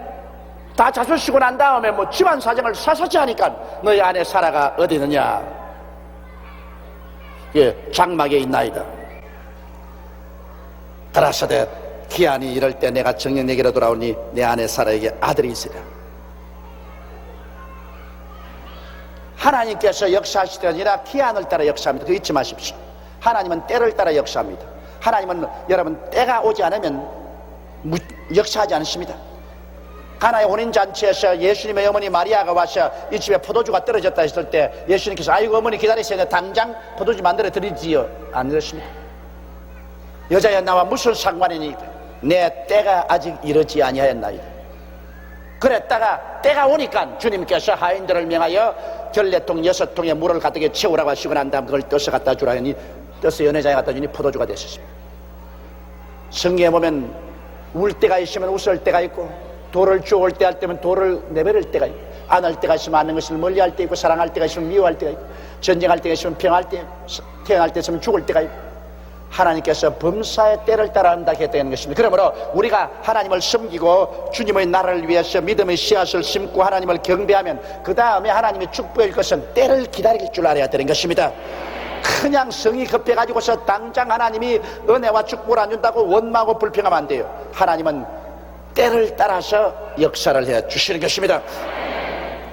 다 잡수시고 난 다음에 뭐 집안 사정을 사사치 하니까 너희 아내 사라가 어디 있느냐. 예, 장막에 있나이다. 가라사대 기한이 이럴 때 내가 정녕 내게로 돌아오니 내 아내 사라에게 아들이 있으리라. 하나님께서 역사하실 때 아니라 기한을 따라 역사합니다. 그거 잊지 마십시오. 하나님은 때를 따라 역사합니다. 하나님은 여러분 때가 오지 않으면 역사하지 않습니다. 가나의 혼인잔치에서 예수님의 어머니 마리아가 와서 이 집에 포도주가 떨어졌다 했을 때 예수님께서 아이고 어머니 기다리세요. 당장 포도주 만들어 드리지요. 안 그렇습니다. 여자여 나와 무슨 상관이니 내 때가 아직 이르지 아니하였나이다. 그랬다가 때가 오니까 주님께서 하인들을 명하여 결례통 6통에 물을 가득히 채우라고 하시고 난 다음 그걸 떠서 갖다 주라 하니 떠서 연회장에 갖다 주니 포도주가 됐었습니다. 성경에 보면 울 때가 있으면 웃을 때가 있고 돌을 주올 때 할 때면 돌을 내버릴 때가 있고 안 할 때가 있으면 아는 것을 멀리할 때 있고 사랑할 때가 있으면 미워할 때가 있고 전쟁할 때가 있으면 평할 때 태어날 때 있으면 죽을 때가 있고 하나님께서 범사의 때를 따라 한다 했다는 것입니다. 그러므로 우리가 하나님을 섬기고 주님의 나라를 위해서 믿음의 씨앗을 심고 하나님을 경배하면 그 다음에 하나님이 축복할 것은 때를 기다릴 줄 알아야 되는 것입니다. 그냥 성이 급해가지고서 당장 하나님이 은혜와 축복을 안 준다고 원망하고 불평하면 안 돼요. 하나님은 때를 따라서 역사를 해 주시는 것입니다.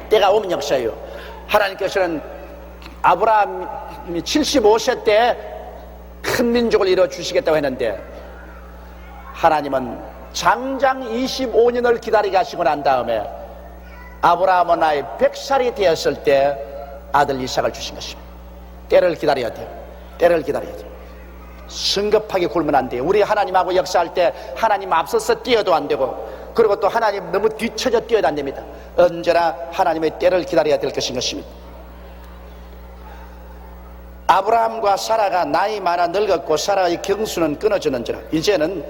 때가 오면 역사예요. 하나님께서는 아브라함이 75세 때 큰 민족을 이뤄주시겠다고 했는데 하나님은 장장 25년을 기다리게 하시고 난 다음에 아브라함은 나이 100살이 되었을 때 아들 이삭을 주신 것입니다. 때를 기다려야 돼요. 때를 기다려야 돼요. 성급하게 굴면 안 돼요. 우리 하나님하고 역사할 때 하나님 앞서서 뛰어도 안 되고, 그리고 또 하나님 너무 뒤처져 뛰어도 안 됩니다. 언제나 하나님의 때를 기다려야 될 것인 것입니다. 아브라함과 사라가 나이 많아 늙었고 사라의 경수는 끊어지는지라. 이제는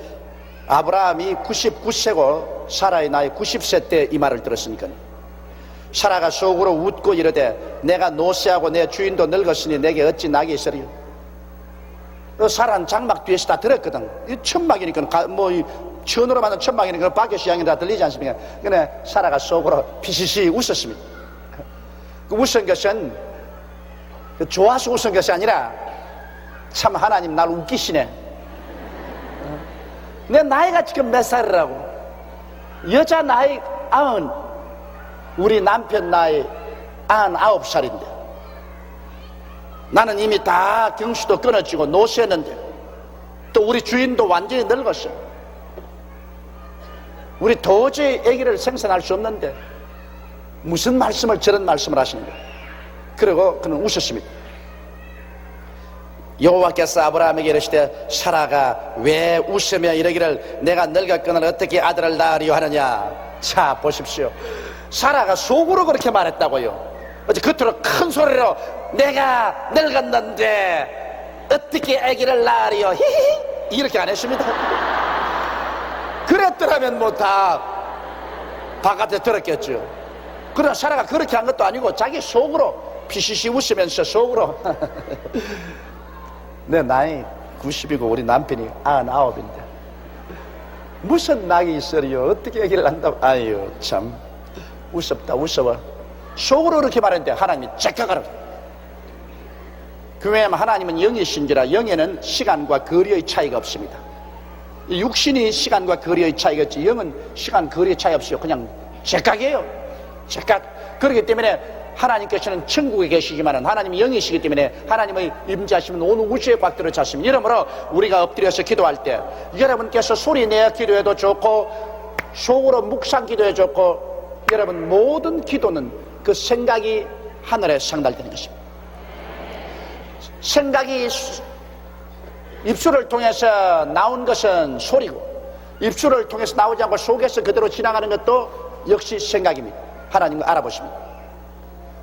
아브라함이 99세고 사라의 나이 90세 때 이 말을 들었으니까요. 사라가 속으로 웃고 이르되 내가 노쇠하고 내 주인도 늙었으니 내게 어찌 낙이 있으리요. 사라는 장막 뒤에서 다 들었거든. 이 천막이니까 천으로 만든 천막이니까 밖에서 양이 다 들리지 않습니까? 근데 사라가 속으로 피시시 웃었습니다. 그 웃은 것은 좋아서 웃은 것이 아니라 참 하나님 날 웃기시네. 내 나이가 지금 몇 살이라고? 여자 나이 90, 우리 남편 나이 99살인데 나는 이미 다 경수도 끊어지고 노쇠했는데 또 우리 주인도 완전히 늙었어. 우리 도저히 아기를 생산할 수 없는데 무슨 말씀을 저런 말씀을 하시는 거예요. 그리고 그는 웃었습니다. 여호와께서 아브라함에게 이르시되 사라가 왜 웃으며 이러기를 내가 늙었거늘 어떻게 아들을 낳으리요 하느냐. 자 보십시오. 사라가 속으로 그렇게 말했다고요. 어제 겉으로 큰 소리로 내가 늙었는데 어떻게 아기를 낳으리요 히히 이렇게 안 했습니다. 그랬더라면 뭐 다 바깥에 들었겠죠. 그러나 사라가 그렇게 한 것도 아니고 자기 속으로 피시시 웃으면서 속으로 내 나이 90이고 우리 남편이 99인데 무슨 낙이 있으리요 어떻게 아기를 낳는다고. 아유 참 우습다 우스워. 속으로 그렇게 말했는데 하나님이 째껴가라. 그 왜냐하면 하나님은 영이신지라 영에는 시간과 거리의 차이가 없습니다. 육신이 시간과 거리의 차이가 있지 영은 시간 거리의 차이 없어요. 그냥 제각이에요. 제각. 그렇기 때문에 하나님께서는 천국에 계시지만 하나님이 영이시기 때문에 하나님의 임재하시면 온 우주에 꽉 들어찼습니다. 이러므로 우리가 엎드려서 기도할 때 여러분께서 소리 내어 기도해도 좋고 속으로 묵상 기도해도 좋고 여러분 모든 기도는 그 생각이 하늘에 상달되는 것입니다. 생각이 입술을 통해서 나온 것은 소리고 입술을 통해서 나오지 않고 속에서 그대로 지나가는 것도 역시 생각입니다. 하나님을 알아보십니다.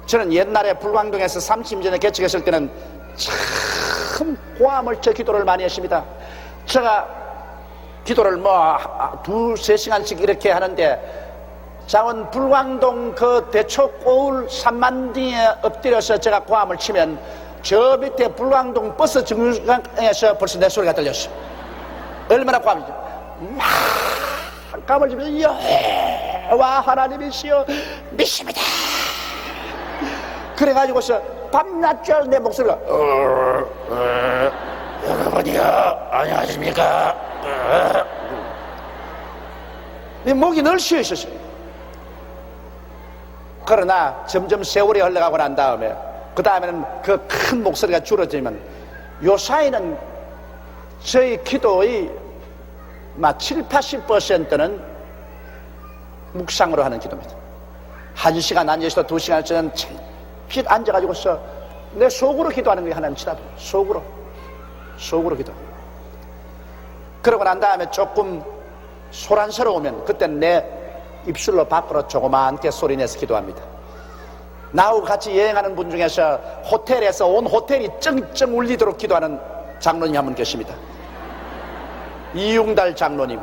저는 옛날에 불광동에서 30년 전에 개척했을 때는 참 고함을 쳐 기도를 많이 했습니다. 제가 기도를 두세 시간씩 이렇게 하는데 자원 불광동 그 대초고울 산만딩에 엎드려서 제가 고함을 치면 저 밑에 불광동 버스 정류장에서 벌써 내 소리가 들렸어. 얼마나 고함이죠. 막 감을 주면서 여호와 하나님이시여 믿습니다. 그래가지고서 밤낮 줄 내 목소리가 여러분이요 안녕하십니까. 목이 늘 쉬어 있었어요. 그러나 점점 세월이 흘러가고 난 다음에 그 다음에는 그 큰 목소리가 줄어들면 요 사이는 저희 기도의 70~80%는 묵상으로 하는 기도입니다. 1시간 앉아있어도 2시간 저는 핏 앉아가지고서 내 속으로 기도하는 게 하나님 치닫아. 속으로 기도. 그러고 난 다음에 조금 소란스러우면 그때는 내 입술로 밖으로 조그맣게 소리내서 기도합니다. 나하고 같이 여행하는 분 중에서 호텔에서 온 호텔이 쩡쩡 울리도록 기도하는 장로님 한 분 계십니다. 이용달 장로님.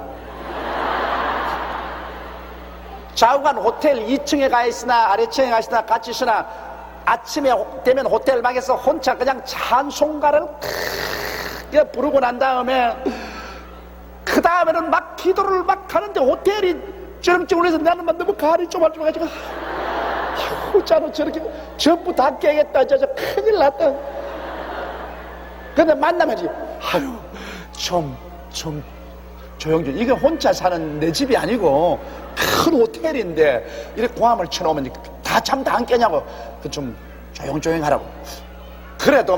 좌우간 호텔 2층에 가 있으나 아래층에 가 있으나 같이 있으나 아침에 되면 호텔방에서 혼자 그냥 찬송가를 크게 부르고 난 다음에 그 다음에는 막 기도를 막 하는데 호텔이 쩌렁쩌렁 울려서 나는 막 너무 가리 좁아져가지고 아이고 자ను 저렇게 전부 다 깨겠다 저 큰일 났다. 근데 만나면 아유 좀 조용히. 이게 혼자 사는 내 집이 아니고 큰 호텔인데 이렇게 고함을 쳐놓으면 다 잠 다 안 깨냐고. 좀 조용조용 하라고. 그래도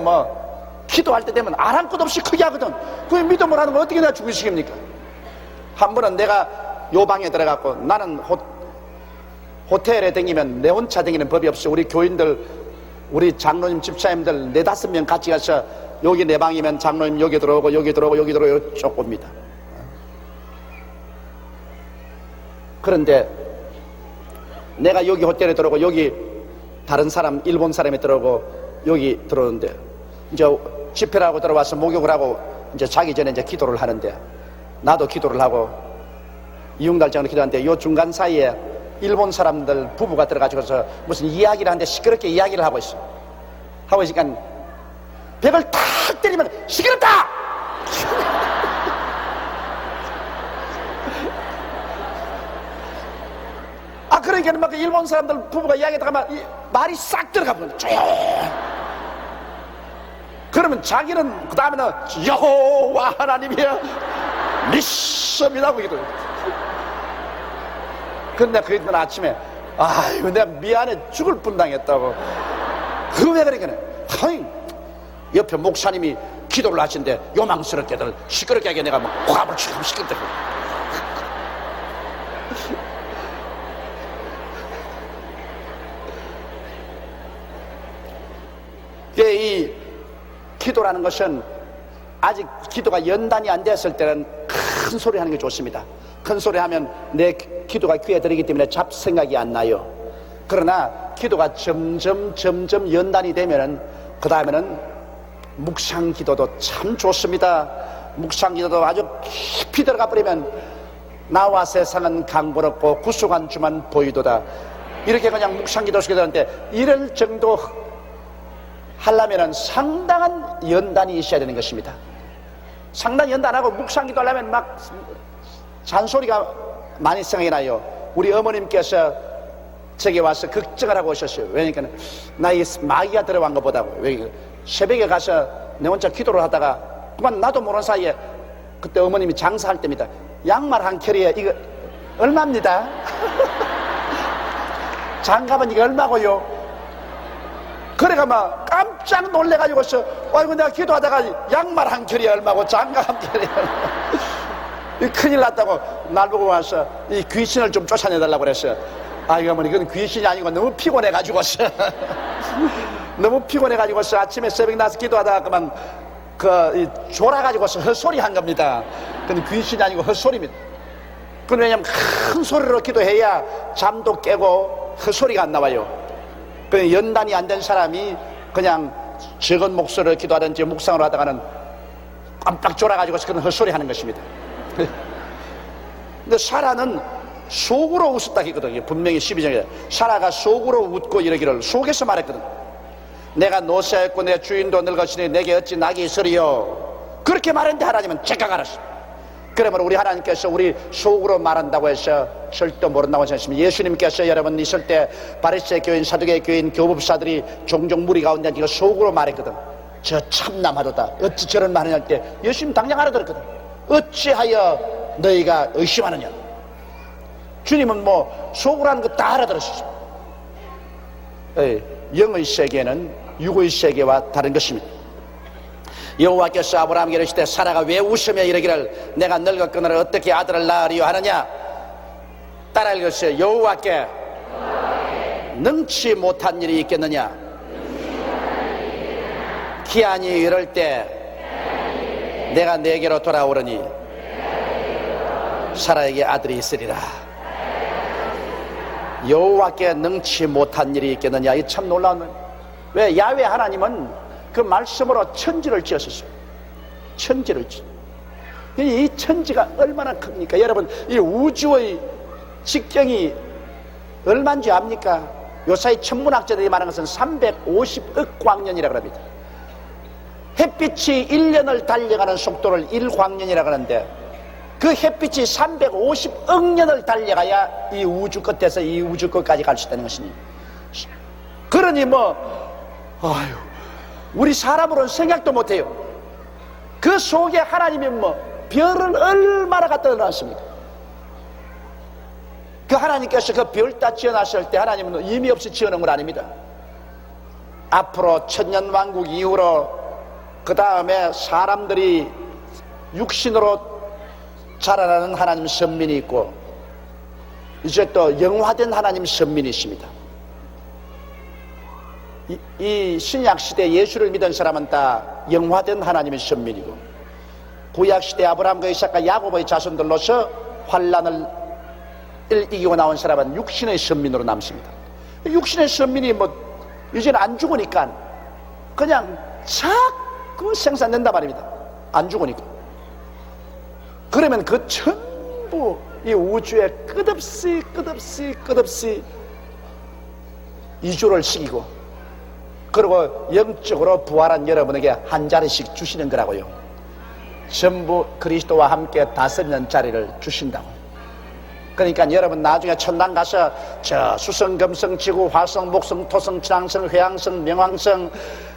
기도할 때 되면 아랑곳 없이 크게 하거든. 그 믿음을 하는 걸 어떻게 내가 죽이시겠습니까? 한 번은 내가 요 방에 들어갔고, 나는 호텔에 댕기면 내 혼자 댕기는 법이 없어. 우리 교인들, 우리 장로님 집사님들 4-5명 같이 가서, 여기 내 방이면 장로님 여기 들어오고 여기 들어오고 여기 들어오고 쭉 옵니다. 그런데 내가 여기 호텔에 들어오고 여기 다른 사람, 일본 사람이 들어오고 여기 들어오는데, 이제 집회를 하고 들어와서 목욕을 하고 이제 자기 전에 이제 기도를 하는데, 나도 기도를 하고 이웅달장으로 기도하는데, 요 중간 사이에 일본 사람들 부부가 들어가지고서 무슨 이야기를 하는데 시끄럽게 이야기를 하고 있어. 하고 있으니까 벽을 탁 때리면 시끄럽다! 그러니까 막 일본 사람들 부부가 이야기하다가 말이 싹 들어가 버려. 그러면 자기는 그 다음에는 여호와 하나님이여 믿습니다 기도. 근데 그 이튿날 아침에 아이고 내가 미안해 죽을 뻔당했다고. 그 왜 그러니까 옆에 목사님이 기도를 하신데 요망스럽게들 시끄럽게 하게 내가 막 화를 치고 시끄럽게. 이 기도라는 것은 아직 기도가 연단이 안 됐을 때는 큰 소리 하는 게 좋습니다. 큰 소리 하면 내 기도가 귀에 들리기 때문에 잡생각이 안 나요. 그러나 기도가 점점 연단이 되면은 그 다음에는 묵상 기도도 참 좋습니다. 묵상 기도도 아주 깊이 들어가 버리면 나와 세상은 강부럽고 구속한 주만 보이도다. 이렇게 그냥 묵상 기도 시게 되는데, 이럴 정도 하려면은 상당한 연단이 있어야 되는 것입니다. 상당히 연단하고 묵상 기도 하려면 막 잔소리가 많이 생각이 나요. 우리 어머님께서 제게 와서 걱정을 하고 오셨어요. 왜냐니까 나 이 마귀가 들어간 것보다고. 새벽에 가서 내 혼자 기도를 하다가 그만 나도 모르는 사이에, 그때 어머님이 장사할 때입니다. 양말 한 켤레에 이거 얼마입니다. 장갑은 이거 얼마고요? 그래가 막 깜짝 놀래가지고서 아이고 내가 기도하다가 양말 한 켤레 얼마고 장갑 한 켤레 얼마고 큰일 났다고 날 보고 와서 이 귀신을 좀 쫓아내달라고 그랬어요. 아이고 어머니 그건 귀신이 아니고 너무 피곤해가지고서 너무 피곤해가지고서 아침에 새벽 나서 기도하다가 그만 졸아가지고서 헛소리 한 겁니다. 그건 귀신이 아니고 헛소리입니다. 그건 왜냐면 큰 소리로 기도해야 잠도 깨고 헛소리가 안 나와요. 그 연단이 안 된 사람이 그냥 적은 목소리로 기도하든지 묵상을 하다가는 깜빡 졸아가지고 그런 헛소리 하는 것입니다. 근데 사라는 속으로 웃었다 했거든요. 분명히 12장에 사라가 속으로 웃고 이러기를 속에서 말했거든. 내가 노쇠했고 내 주인도 늙었으니 내게 어찌 낙이 있으리요. 그렇게 말했는데 하나님은 제가 알았어. 그러면 우리 하나님께서 우리 속으로 말한다고 해서 절대 모른다고 하셨습니다. 예수님께서 여러분 있을 때 바리새 교인, 사두개 교인, 교법사들이 종종 무리 가운데 네가 속으로 말했거든. 저 참남하도다. 어찌 저런 말을 할 때 예수님 당장 알아들었거든. 어찌하여 너희가 의심하느냐. 주님은 뭐 속으로 하는 거 다 알아들었어요. 영의 세계는 육의 세계와 다른 것입니다. 여호와께서 아브라함에게 이르시되 사라가 왜 웃으며 이르기를 내가 늙었거늘 어떻게 아들을 낳으리요 하느냐. 따라 읽으세요. 여호와께 능치 못한 일이 있겠느냐. 기한이 이를 때 내가 내게로 돌아오르니 사라에게 아들이 있으리라. 여호와께 능치 못한 일이 있겠느냐. 이 참 놀라운 거예요. 왜? 야훼 하나님은 그 말씀으로 천지를 지었었어요. 천지를 지었어요. 이 천지가 얼마나 큽니까? 여러분, 이 우주의 직경이 얼마인지 압니까? 요사이 천문학자들이 말하는 것은 350억 광년이라고 합니다. 햇빛이 1년을 달려가는 속도를 1광년이라고 하는데, 그 햇빛이 350억 년을 달려가야 이 우주 끝에서 이 우주 끝까지 갈 수 있다는 것이니, 그러니 우리 사람으로는 생각도 못해요. 그 속에 하나님이 별을 얼마나 갖다 놨습니까? 그 하나님께서 그 별 다 지어놨을 때 하나님은 의미 없이 지어놓은 건 아닙니다. 앞으로 천년왕국 이후로 그 다음에 사람들이 육신으로 자라나는 하나님 선민이 있고, 이제 또 영화된 하나님 선민이 있습니다. 이 신약시대 예수를 믿은 사람은 다 영화된 하나님의 선민이고, 구약시대 아브라함과 이삭과 야곱의 자손들로서 환란을 이기고 나온 사람은 육신의 선민으로 남습니다. 육신의 선민이 이제는 안 죽으니까 그냥 자꾸 생산된단 말입니다. 안 죽으니까. 그러면 그 전부 이 우주에 끝없이 이주를 시키고, 그리고 영적으로 부활한 여러분에게 한 자리씩 주시는 거라고요. 전부 그리스도와 함께 다스리는 자리를 주신다고. 그러니까 여러분 나중에 천당 가서 저 수성, 금성, 지구, 화성, 목성, 토성, 지랑성, 회왕성, 명왕성,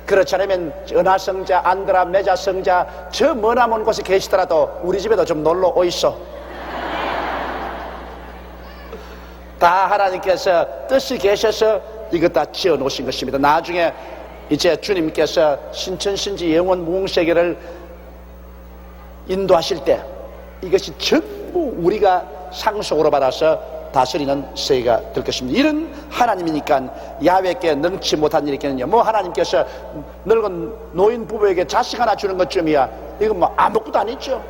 그렇지 않으면 은하성자, 안드라, 메자성자, 저 머나먼 곳에 계시더라도 우리 집에도 좀 놀러 오이소. 다 하나님께서 뜻이 계셔서 이것 다 지어 놓으신 것입니다. 나중에 이제 주님께서 신천신지 영원 무궁세계를 인도하실 때 이것이 전부 우리가 상속으로 받아서 다스리는 세계가 될 것입니다. 이런 하나님이니까 야훼께 능치 못한 일이 있겠느냐. 하나님께서 늙은 노인 부부에게 자식 하나 주는 것쯤이야, 이건 아무것도 아니죠.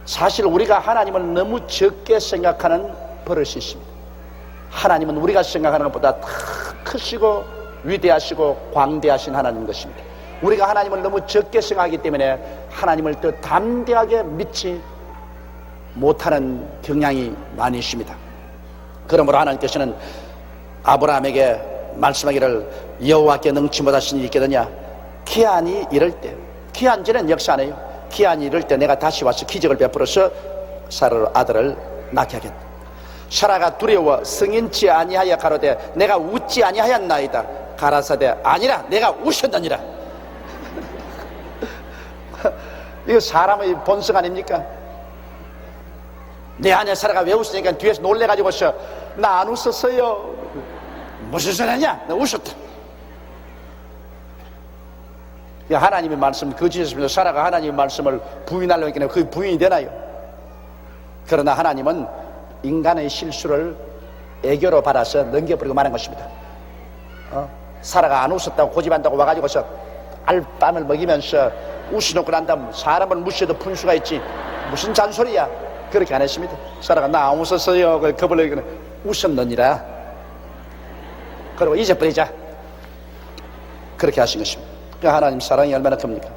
사실 우리가 하나님을 너무 적게 생각하는 버릇이 있습니다. 하나님은 우리가 생각하는 것보다 더 크시고 위대하시고 광대하신 하나님인 것입니다. 우리가 하나님을 너무 적게 생각하기 때문에 하나님을 더 담대하게 믿지 못하는 경향이 많이 있습니다. 그러므로 하나님께서는 아브라함에게 말씀하기를 여호와께 능치 못하신 일이 있겠느냐. 기한이 이럴 때, 기한 전에는 역사 안 해요. 기한이 이럴 때 내가 다시 와서 기적을 베풀어서 사라로 아들을 낳게 하겠다. 사라가 두려워 승인치 아니하여 가로되 내가 웃지 아니하였나이다. 가라사대 아니라 내가 우셨느니라. 이거 사람의 본성 아닙니까? 내 아내 사라가 왜 웃으니까 뒤에서 놀래가지고서 나 안 웃었어요. 무슨 소리 하냐? 나 웃었다. 하나님의 말씀 거짓이었습니다. 사라가 하나님의 말씀을 부인하려고 했기에 그게 부인이 되나요? 그러나 하나님은 인간의 실수를 애교로 받아서 넘겨버리고 마는 것입니다. 사라가 안 웃었다고 고집한다고 와가지고서 알밤을 먹이면서 웃어놓고 난 다음 사람을 무시해도 분수가 있지 무슨 잔소리야. 그렇게 안 했습니다. 사라가 나 안 웃었어요. 그벌레 웃었느니라. 그리고 잊어버리자. 그렇게 하신 것입니다. 하나님 사랑이 얼마나 큽니까?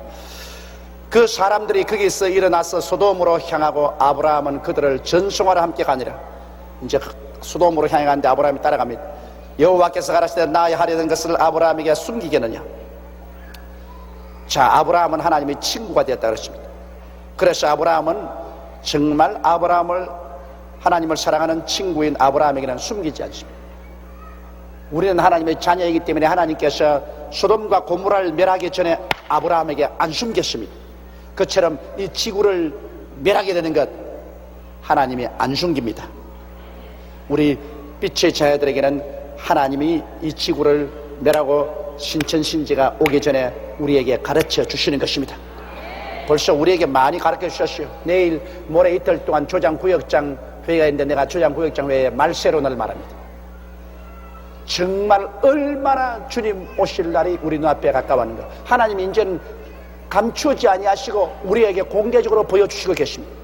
그 사람들이 거기서 일어나서 소돔으로 향하고 아브라함은 그들을 전송하러 함께 가니라. 이제 소돔으로 향해 가는데 아브라함이 따라갑니다. 여호와께서 가라사대 나의 하려던 것을 아브라함에게 숨기겠느냐. 자, 아브라함은 하나님의 친구가 되었다 그랬습니다. 그래서 아브라함은 정말 하나님을 사랑하는 친구인 아브라함에게는 숨기지 않습니다. 우리는 하나님의 자녀이기 때문에 하나님께서 소돔과 고모라를 멸하기 전에 아브라함에게 안 숨겼습니다. 그처럼 이 지구를 멸하게 되는 것 하나님이 안 숨깁니다. 우리 빛의 자녀들에게는 하나님이 이 지구를 멸하고 신천신지가 오기 전에 우리에게 가르쳐 주시는 것입니다. 벌써 우리에게 많이 가르쳐 주셨어요. 내일 모레 이틀 동안 조장구역장 회의가 있는데 내가 조장구역장 회의에 말세론을 말합니다. 정말 얼마나 주님 오실 날이 우리 눈앞에 가까웠는가. 하나님이 이제는 감추지 아니하시고 우리에게 공개적으로 보여주시고 계십니다.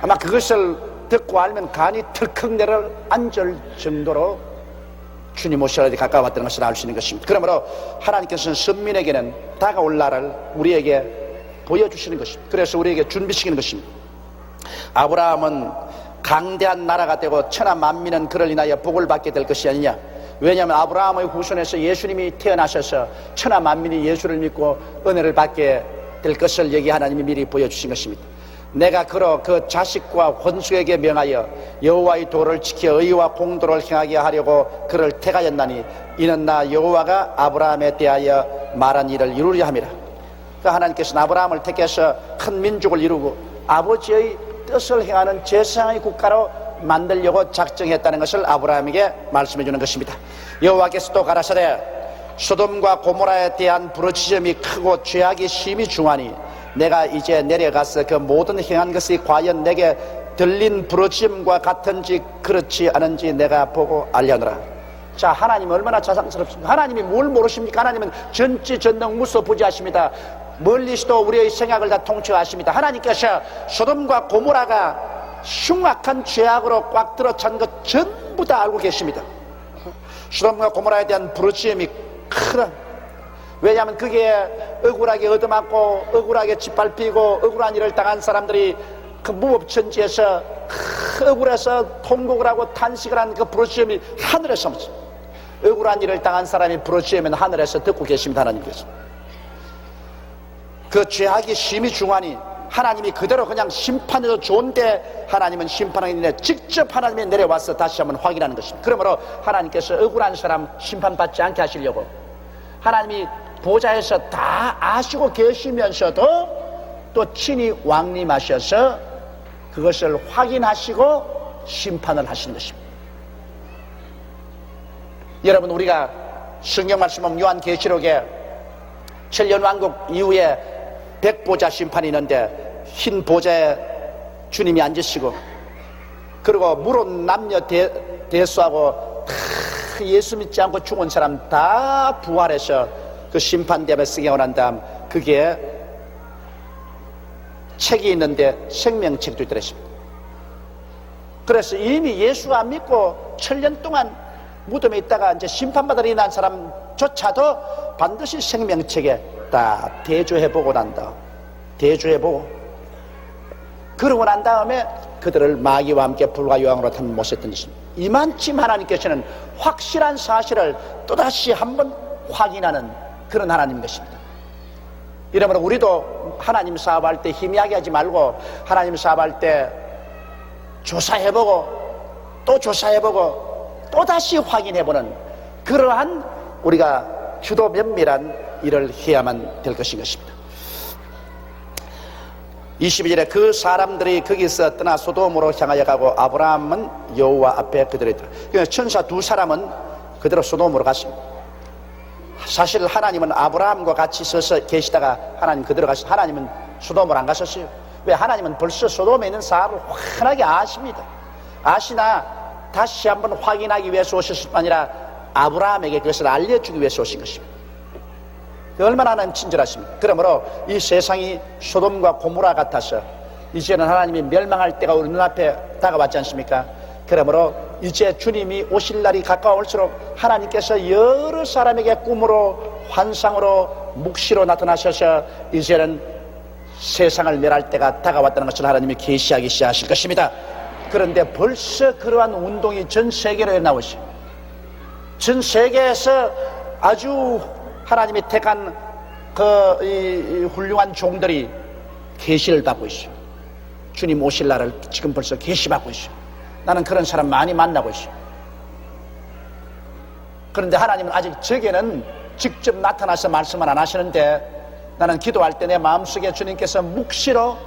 아마 그것을 듣고 알면 간이 털컥 내려앉을 정도로 주님 오실 날이 가까웠다는 것을 알 수 있는 것입니다. 그러므로 하나님께서는 선민에게는 다가올 날을 우리에게 보여주시는 것입니다. 그래서 우리에게 준비시키는 것입니다. 아브라함은 강대한 나라가 되고 천하 만민은 그를 인하여 복을 받게 될 것이 아니냐. 왜냐하면 아브라함의 후손에서 예수님이 태어나셔서 천하 만민이 예수를 믿고 은혜를 받게 될 것을 여기 하나님이 미리 보여주신 것입니다. 내가 그로 그 자식과 혼수에게 명하여 여호와의 도를 지켜 의와 공도를 행하게 하려고 그를 택하였나니 이는 나 여호와가 아브라함에 대하여 말한 일을 이루려 함이라. 그러니까 하나님께서는 아브라함을 택해서 큰 민족을 이루고 아버지의 뜻을 행하는 제사장의 국가로 만들려고 작정했다는 것을 아브라함에게 말씀해 주는 것입니다. 여호와께서 또 가라사대 소돔과 고모라에 대한 부르짖음이 크고 죄악이 심히 중하니 내가 이제 내려가서 그 모든 행한 것이 과연 내게 들린 부르짖음과 같은지 그렇지 않은지 내가 보고 알려노라. 자, 하나님 얼마나 자상스럽습니까? 하나님이 뭘 모르십니까? 하나님은 전지전능 무소부지하십니다. 멀리서도 우리의 생각을 다 통치하십니다. 하나님께서 소돔과 고모라가 흉악한 죄악으로 꽉 들어찬 것 전부 다 알고 계십니다. 소돔과 고모라에 대한 부르짖음이 크다. 왜냐하면 그게 억울하게 얻어맞고 억울하게 짓밟히고 억울한 일을 당한 사람들이 그 무법천지에서 억울해서 통곡을 하고 탄식을 하는 그 부르짖음이 하늘에서 옵니다. 억울한 일을 당한 사람이 부르짖으면 하늘에서 듣고 계십니다. 하나님께서 그 죄악이 심히 중하니 하나님이 그대로 그냥 심판해도 좋은데 하나님은 심판하기 전에 직접 하나님이 내려와서 다시 한번 확인하는 것입니다. 그러므로 하나님께서 억울한 사람 심판받지 않게 하시려고 하나님이 보좌에서 다 아시고 계시면서도 또 친히 왕림하셔서 그것을 확인하시고 심판을 하시는 것입니다. 여러분, 우리가 성경 말씀 보면 요한계시록에 7년 왕국 이후에 백보자 심판이 있는데 흰 보좌에 주님이 앉으시고 그리고 물은 남녀 대수하고 다 예수 믿지 않고 죽은 사람 다 부활해서 그 심판대에 쓰게 난 다음 그게 책이 있는데 생명책도 있더랬습니다. 그래서 이미 예수 안 믿고 7년 동안 무덤에 있다가 이제 심판받으러 일어난 사람조차도 반드시 생명책에 다 대조해보고 난다. 대조해보고 그러고 난 다음에 그들을 마귀와 함께 불과 요항으로 탄 모셨던 것입니다. 이만큼 하나님께서는 확실한 사실을 또다시 한번 확인하는 그런 하나님인 것입니다. 이러므로 우리도 하나님 사업할 때 희미하게 하지 말고 하나님 사업할 때 조사해보고 또 조사해보고 또다시 확인해보는 그러한 우리가 주도 면밀한 일을 해야만 될 것인 것입니다. 22절에 그 사람들이 거기서 떠나 소돔으로 향하여 가고 아브라함은 여호와 앞에 그대로 있더라. 그러니까 천사 두 사람은 그대로 소돔으로 갔습니다. 사실 하나님은 아브라함과 같이 서서 계시다가 하나님 그대로 가셨어요. 하나님은 소돔으로 안 가셨어요. 왜? 하나님은 벌써 소돔에 있는 사람을 환하게 아십니다. 아시나 다시 한번 확인하기 위해서 오셨을 뿐 아니라 아브라함에게 그것을 알려주기 위해서 오신 것입니다. 얼마나 하나님 친절하십니까? 그러므로 이 세상이 소돔과 고모라 같아서 이제는 하나님이 멸망할 때가 우리 눈앞에 다가왔지 않습니까? 그러므로 이제 주님이 오실 날이 가까울수록 하나님께서 여러 사람에게 꿈으로 환상으로 묵시로 나타나셔서 이제는 세상을 멸할 때가 다가왔다는 것을 하나님이 계시하기 시작하실 것입니다. 그런데 벌써 그러한 운동이 전 세계로 일어나고 있어요. 전 세계에서 아주 하나님이 택한 이 훌륭한 종들이 계시를 받고 있어요. 주님 오실 날을 지금 벌써 계시받고 있어요. 나는 그런 사람 많이 만나고 있어요. 그런데 하나님은 아직 저에게는 직접 나타나서 말씀을 안 하시는데 나는 기도할 때 내 마음속에 주님께서 묵시로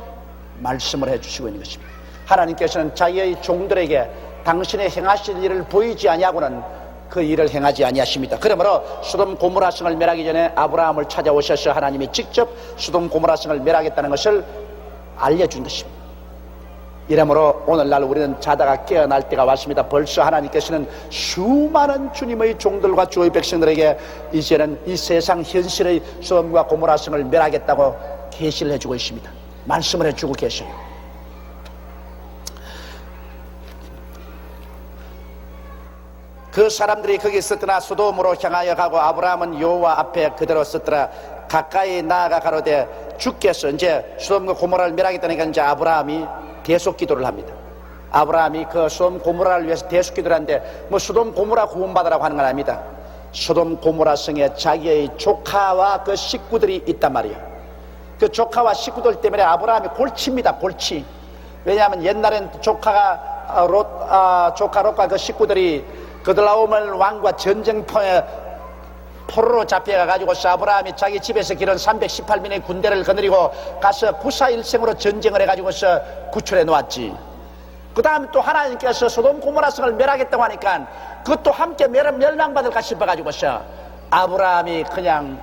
말씀을 해주시고 있는 것입니다. 하나님께서는 자기의 종들에게 당신의 행하실 일을 보이지 아니하고는 그 일을 행하지 아니하십니다. 그러므로 소돔 고모라 성을 멸하기 전에 아브라함을 찾아오셔서 하나님이 직접 소돔 고모라 성을 멸하겠다는 것을 알려준 것입니다. 이러므로 오늘날 우리는 자다가 깨어날 때가 왔습니다. 벌써 하나님께서는 수많은 주님의 종들과 주의 백성들에게 이제는 이 세상 현실의 소돔과 고모라 성을 멸하겠다고 계시를 해주고 있습니다. 말씀을 해주고 계셔요. 그 사람들이 거기서 떠나 소돔으로 향하여 가고 아브라함은 여호와 앞에 그대로 섰더라. 가까이 나아가 가로되 주께서 이제 소돔과 고모라를 멸하겠다니까 이제 아브라함이 대속 기도를 합니다. 아브라함이 그 소돔 고모라를 위해서 대속 기도를 하는데 뭐 소돔 고모라 구원받으라고 하는 건 아닙니다. 소돔 고모라 성에 자기의 조카와 그 식구들이 있단 말이에요. 그 조카와 식구들 때문에 아브라함이 골치입니다. 골치. 왜냐하면 옛날엔 조카 롯과 그 식구들이 그들라오멜 왕과 전쟁터에 포로로 잡혀가지고 아브라함이 자기 집에서 기른 318명의 군대를 거느리고 가서 구사일생으로 전쟁을 해가지고서 구출해 놓았지. 그 다음에 또 하나님께서 소돔 고모라 성을 멸하겠다고 하니까 그것도 함께 멸망받을까 싶어가지고서 아브라함이 그냥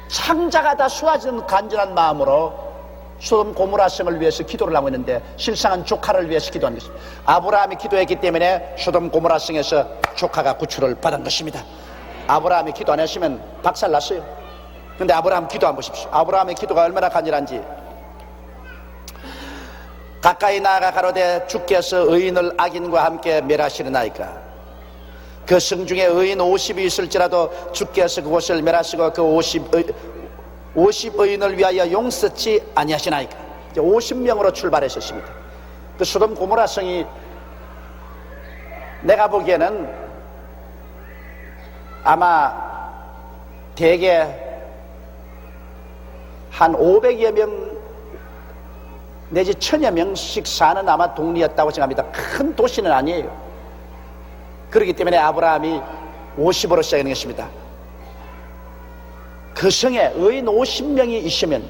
창자가 다 쏟아지는 간절한 마음으로 소돔 고모라 성을 위해서 기도를 하고 있는데 실상은 조카를 위해서 기도한 것입니다. 아브라함이 기도했기 때문에 소돔 고모라 성에서 조카가 구출을 받은 것입니다. 아브라함이 기도 안 했으면 박살났어요. 근데 아브라함 기도 한번 보십시오. 아브라함의 기도가 얼마나 간절한지. 가까이 나아가 가로되 주께서 의인을 악인과 함께 멸하시려나이까. 그 성 중에 의인 50이 있을지라도 주께서 그곳을 멸하시고 그 50 의인을 위하여 용서치 아니하시나이까. 50명으로 출발했었습니다. 그 소돔 고모라 성이 내가 보기에는 아마 대개 한 500여 명 내지 1000여 명씩 사는 아마 동리였다고 생각합니다. 큰 도시는 아니에요. 그렇기 때문에 아브라함이 50으로 시작하는 것입니다. 그 성에 의인 50명이 있으면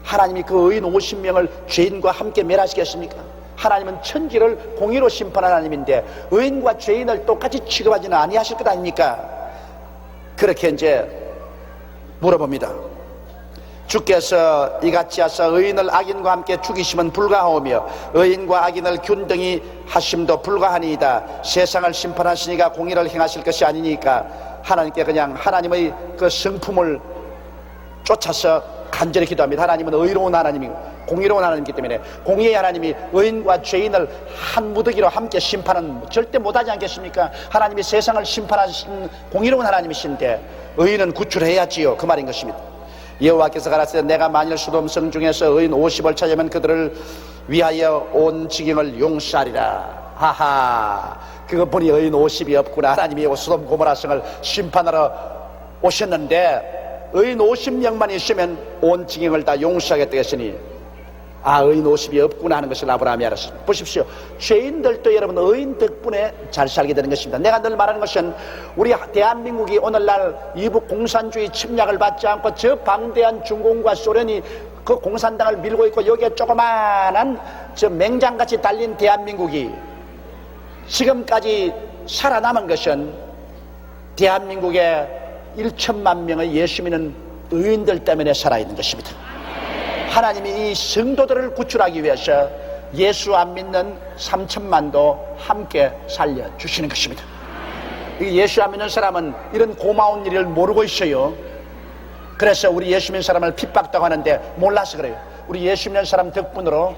하나님이 그 의인 50명을 죄인과 함께 멸하시겠습니까? 하나님은 천지를 공의로 심판하는 하나님인데 의인과 죄인을 똑같이 취급하지는 아니하실 것 아닙니까? 그렇게 이제 물어봅니다. 주께서 이같이 하사 의인을 악인과 함께 죽이시면 불가하오며 의인과 악인을 균등히 하심도 불가하니이다. 세상을 심판하시니까 공의를 행하실 것이 아니니까. 하나님께 그냥 하나님의 그 성품을 쫓아서 간절히 기도합니다. 하나님은 의로운 하나님이고 공의로운 하나님이기 때문에 공의의 하나님이 의인과 죄인을 한 무더기로 함께 심판은 절대 못하지 않겠습니까? 하나님이 세상을 심판하신 공의로운 하나님이신데 의인은 구출해야지요. 그 말인 것입니다. 여호와께서 가라사대 내가 만일 소돔 성 중에서 의인 50을 찾으면 그들을 위하여 온 지경을 용서하리라. 하하, 그거 보니 의인 50이 없구나. 하나님이 소돔 고모라 성을 심판하러 오셨는데 의인 50명만 있으면 온 지경을 다 용서하겠다 했으니 아, 의인 50이 없구나 하는 것을 아브라함이 알았습니다. 보십시오. 죄인들도 여러분 의인 덕분에 잘 살게 되는 것입니다. 내가 늘 말하는 것은 우리 대한민국이 오늘날 이북 공산주의 침략을 받지 않고 저 방대한 중공과 소련이 그 공산당을 밀고 있고 여기에 조그만한 저 맹장같이 달린 대한민국이 지금까지 살아남은 것은 대한민국의 1천만 명의 예수 믿는 의인들 때문에 살아있는 것입니다. 하나님이 이 성도들을 구출하기 위해서 예수 안 믿는 3천만도 함께 살려주시는 것입니다. 예수 안 믿는 사람은 이런 고마운 일을 모르고 있어요. 그래서 우리 예수 믿는 사람을 핍박다고 하는데 몰라서 그래요. 우리 예수 믿는 사람 덕분으로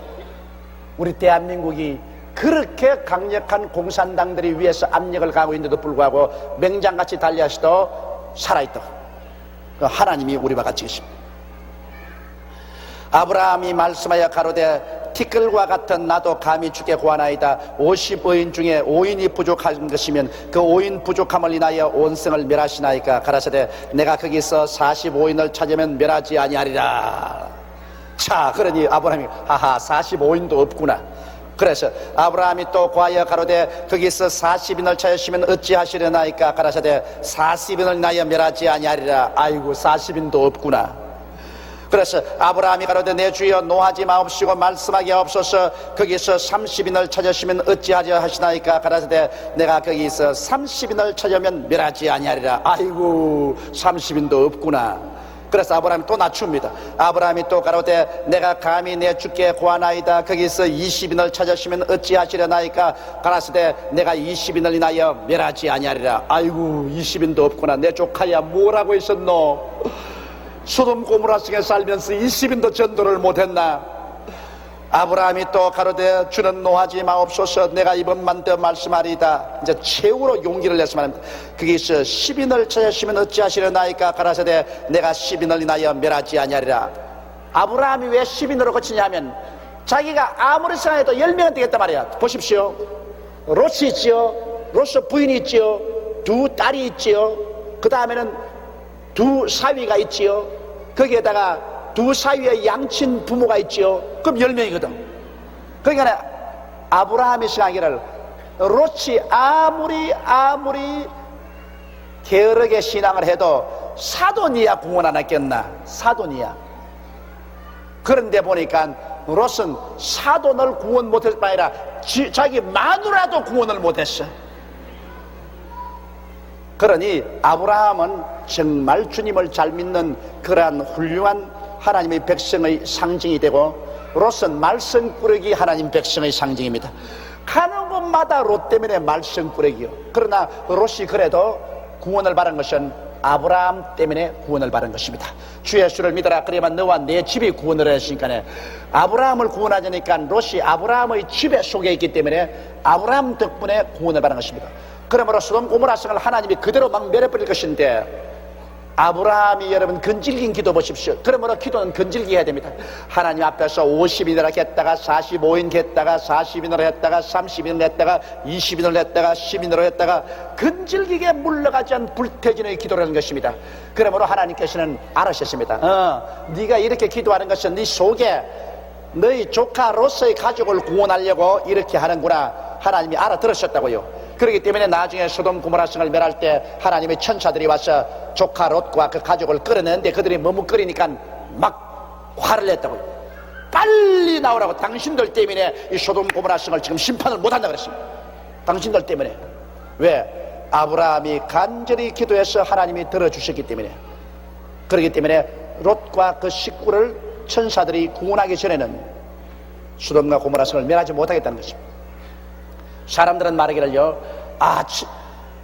우리 대한민국이 그렇게 강력한 공산당들이 위해서 압력을 가하고 있는데도 불구하고 맹장같이 달려서도 살아있다고. 하나님이 우리와 같이 계십니다. 아브라함이 말씀하여 가로되 티끌과 같은 나도 감히 주께 구하나이다. 50의인 중에 5인이 부족한 것이면 그 5인 부족함을 인하여 온 성을 멸하시나이까. 가라사대 내가 거기서 45인을 찾으면 멸하지 아니하리라. 자, 그러니 아브라함이 하하 45인도 없구나. 그래서 아브라함이 또 구하여 가로되 거기서 40인을 찾으시면 어찌하시려나이까. 가라사대 40인을 인하여 멸하지 아니하리라. 아이고 40인도 없구나. 그래서 아브라함이 가로되 내 주여 노하지 마옵시고 말씀하게 없어서 거기서 30인을 찾으시면 어찌하려 하시나이까. 가라사대 내가 거기서 30인을 찾으면 멸하지 아니하리라. 아이고 30인도 없구나. 그래서 아브라함이 또 낮춥니다. 아브라함이 또 가로되 내가 감히 내 주께 구하나이다. 거기서 20인을 찾으시면 어찌하시려나이까. 가라사대 내가 20인을 인하여 멸하지 아니하리라. 아이고 20인도 없구나. 내 조카야 뭐라고 했었노? 소돔 고모라 성에 살면서 20인도 전도를 못했나? 아브라함이 또 가로되 주는 노하지 마옵소서. 내가 이번만 더 말씀하리이다. 이제 최후로 용기를 내서 말합니다. 거기서 10인을 찾으시면 어찌하시려나이까. 가라사대 내가 10인을 인하여 멸하지 아니하리라. 아브라함이 왜 10인으로 거치냐 하면 자기가 아무리 생각해도 10명은 되겠단 말이야. 보십시오. 롯이 있지요. 롯의 부인이 있지요. 두 딸이 있지요. 그 다음에는 두 사위가 있지요. 거기에다가 두 사위의 양친 부모가 있지요. 그럼 10명이거든. 그러니까 아브라함이 생각하기를 롯이 아무리 게으르게 신앙을 해도 사돈이야 구원 안 했겠나. 사돈이야. 그런데 보니까 롯은 사돈을 구원 못했을 뿐 아니라 자기 마누라도 구원을 못했어. 그러니 아브라함은 정말 주님을 잘 믿는 그러한 훌륭한 하나님의 백성의 상징이 되고, 롯은 말썽꾸러기 하나님 백성의 상징입니다. 가는 곳마다 롯 때문에 말썽꾸러기요. 그러나 롯이 그래도 구원을 받은 것은 아브라함 때문에 구원을 받은 것입니다. 주 예수를 믿어라, 그래야만 너와 내 집이 구원을 했으니까, 아브라함을 구원하자니까 롯이 아브라함의 집에 속해 있기 때문에 아브라함 덕분에 구원을 받은 것입니다. 그러므로 소돔 고모라 성을 하나님이 그대로 막 멸해버릴 것인데, 아브라함이 여러분 근질긴 기도 보십시오. 그러므로 기도는 근질기 해야 됩니다. 하나님 앞에서 50인을 했다가 45인 했다가 40인을 했다가 30인을 했다가 20인을 했다가 10인으로 했다가 근질기게 물러가지 않은 불태진의 기도라는 것입니다. 그러므로 하나님께서는 알으셨습니다. 네가 이렇게 기도하는 것은 네 속에 너희 조카 롯의 가족을 구원하려고 이렇게 하는구나, 하나님이 알아들으셨다고요. 그렇기 때문에 나중에 소돔 고모라 성을 멸할 때 하나님의 천사들이 와서 조카 롯과 그 가족을 끌어내는데, 그들이 머뭇거리니까 막 화를 냈다고요. 빨리 나오라고. 당신들 때문에 이 소돔 고모라 성을 지금 심판을 못한다 그랬습니다. 당신들 때문에. 왜? 아브라함이 간절히 기도해서 하나님이 들어주셨기 때문에. 그렇기 때문에 롯과 그 식구를 천사들이 구원하기 전에는 소돔과 고모라 성을 멸하지 못하겠다는 것입니다. 사람들은 말하기를요,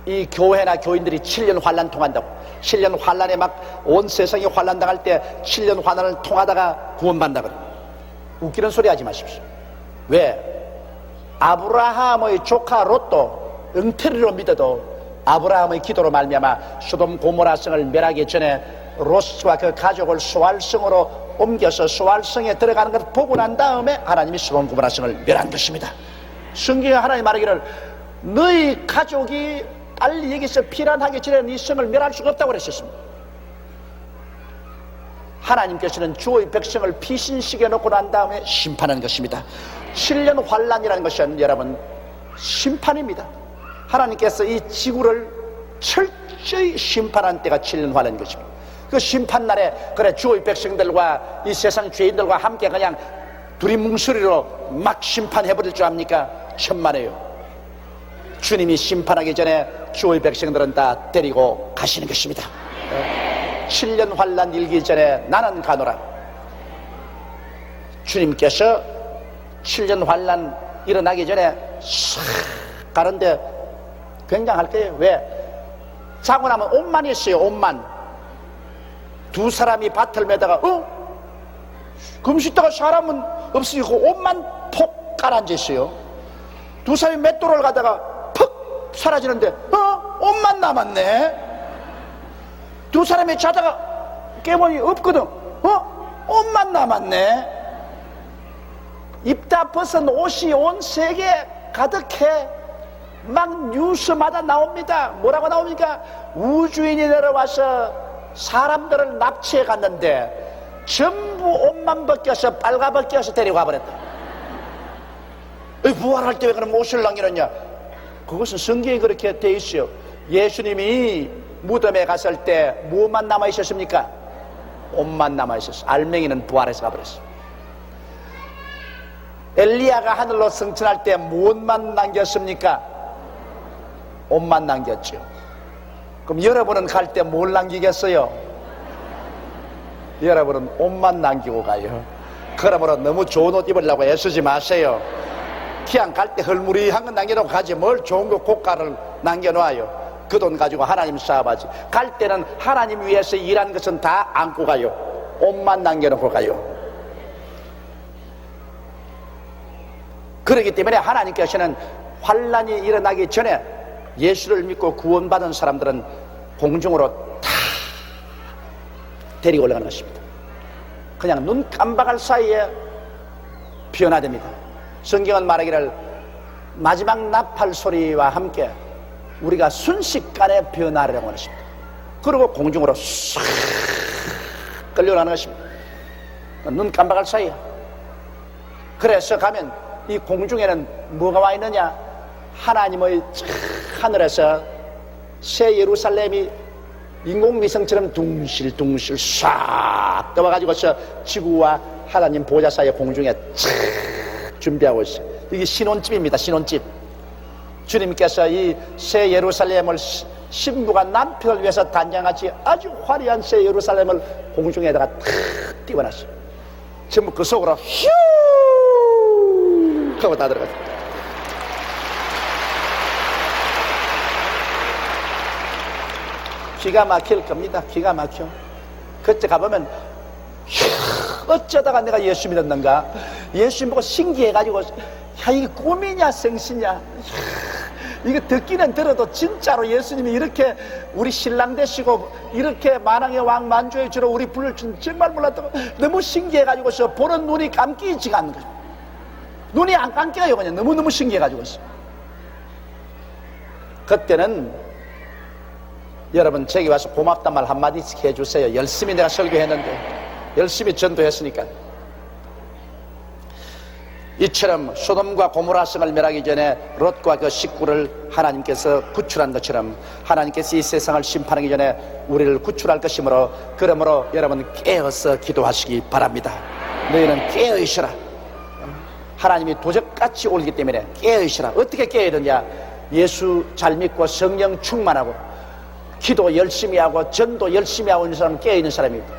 이 교회나 교인들이 7년 환란 통한다고. 7년 환란에 막 온 세상이 환란 당할 때 7년 환란을 통하다가 구원받는다 그래요. 웃기는 소리 하지 마십시오. 왜? 아브라함의 조카 롯도 엉터리로 믿어도 아브라함의 기도로 말미암아 소돔 고모라 성을 멸하기 전에 롯과 그 가족을 소알성으로 옮겨서 소알성에 들어가는 것을 보고 난 다음에 하나님이 소돔 고모라 성을 멸한 것입니다. 성경에 하나님 말하기를 너희 가족이 빨리 여기서 피난하기 전에 이 성을 멸할 수가 없다고 그랬었습니다. 하나님께서는 주의 백성을 피신시켜 놓고 난 다음에 심판하는 것입니다. 7년 환란이라는 것은 여러분 심판입니다. 하나님께서 이 지구를 철저히 심판한 때가 7년 환란인 것입니다. 그 심판날에 그래 주의 백성들과 이 세상 죄인들과 함께 그냥 둘이 뭉소리로 막 심판해버릴 줄 압니까? 천만에요. 주님이 심판하기 전에 주의 백성들은 다 데리고 가시는 것입니다. 7년 환란 일기 전에 나는 가노라. 주님께서 7년 환란 일어나기 전에 싹 가는데 굉장할 거예요. 왜? 자고 나면 옷만 있어요. 옷만. 두 사람이 밭을 매다가 금시다가 사람은 없으니까 옷만 폭 깔아앉아 있어요. 두 사람이 맷돌을 가다가 퍽 사라지는데 옷만 남았네. 두 사람이 자다가 깨보니 없거든. 옷만 남았네. 입다 벗은 옷이 온 세계에 가득해. 막 뉴스마다 나옵니다. 뭐라고 나옵니까? 우주인이 내려와서 사람들을 납치해 갔는데 전부 옷만 벗겨서 빨가벗겨서 데리고 버렸다. 부활할 때 왜 그럼 옷을 남기느냐? 그것은 성경에 그렇게 돼 있어요. 예수님이 무덤에 갔을 때 무엇만 남아 있었습니까? 옷만 남아 있었어. 알맹이는 부활해서 가버렸어. 엘리야가 하늘로 승천할 때 무엇만 남겼습니까? 옷만 남겼죠. 그럼 여러분은 갈 때 뭘 남기겠어요? 여러분은 옷만 남기고 가요. 그러므로 너무 좋은 옷 입으려고 애쓰지 마세요. 그냥 갈 때 헐무리한 건 남겨놓고 가지 뭘 좋은 거 고가를 남겨놔요. 그 돈 가지고 하나님 사업하지. 갈 때는 하나님 위해서 일한 것은 다 안고 가요. 옷만 남겨놓고 가요. 그렇기 때문에 하나님께서는 환란이 일어나기 전에 예수를 믿고 구원받은 사람들은 공중으로 다 데리고 올라가는 것입니다. 그냥 눈 깜박할 사이에 변화됩니다. 성경은 말하기를 마지막 나팔 소리와 함께 우리가 순식간에 변화하려고 하는 것입니다. 그리고 공중으로 싹 끌려가는 것입니다. 눈 깜박할 사이에. 그래서 가면 이 공중에는 뭐가 와 있느냐? 하나님의 하늘에서 새 예루살렘이 인공위성처럼 둥실둥실 싹 떠와가지고서 지구와 하나님 보좌 사이에 공중에 쫙 준비하고 있어요. 이게 신혼집입니다. 신혼집. 주님께서 이 새 예루살렘을 신부가 남편을 위해서 단장같이 아주 화려한 새 예루살렘을 공중에다가 탁 띄워놨어요. 전부 그 속으로 휴 하고 다 들어갔어요. 기가 막힐 겁니다. 기가 막혀. 그때 가보면 어쩌다가 내가 예수 믿었는가, 예수 보고 신기해가지고 야 이게 꿈이냐 생시냐, 이거 듣기는 들어도 진짜로 예수님이 이렇게 우리 신랑 되시고 이렇게 만왕의 왕 만주의 주로 우리 불을 준 정말 몰랐다고 너무 신기해가지고서 보는 눈이 감기지가 않는 거죠. 눈이 안 감겨요. 그냥 너무너무 신기해가지고서. 그때는 여러분 제게 와서 고맙단 말 한마디씩 해주세요. 열심히 내가 설교했는데, 열심히 전도했으니까. 이처럼 소돔과 고모라 성을 멸하기 전에 롯과 그 식구를 하나님께서 구출한 것처럼 하나님께서 이 세상을 심판하기 전에 우리를 구출할 것이므로, 그러므로 여러분 깨어서 기도하시기 바랍니다. 너희는 깨어 있으라. 하나님이 도적같이 올기 때문에 깨어 있으라. 어떻게 깨어야 되냐? 예수 잘 믿고 성령 충만하고 기도 열심히 하고 전도 열심히 하고 있는 사람은 깨어있는 사람입니다.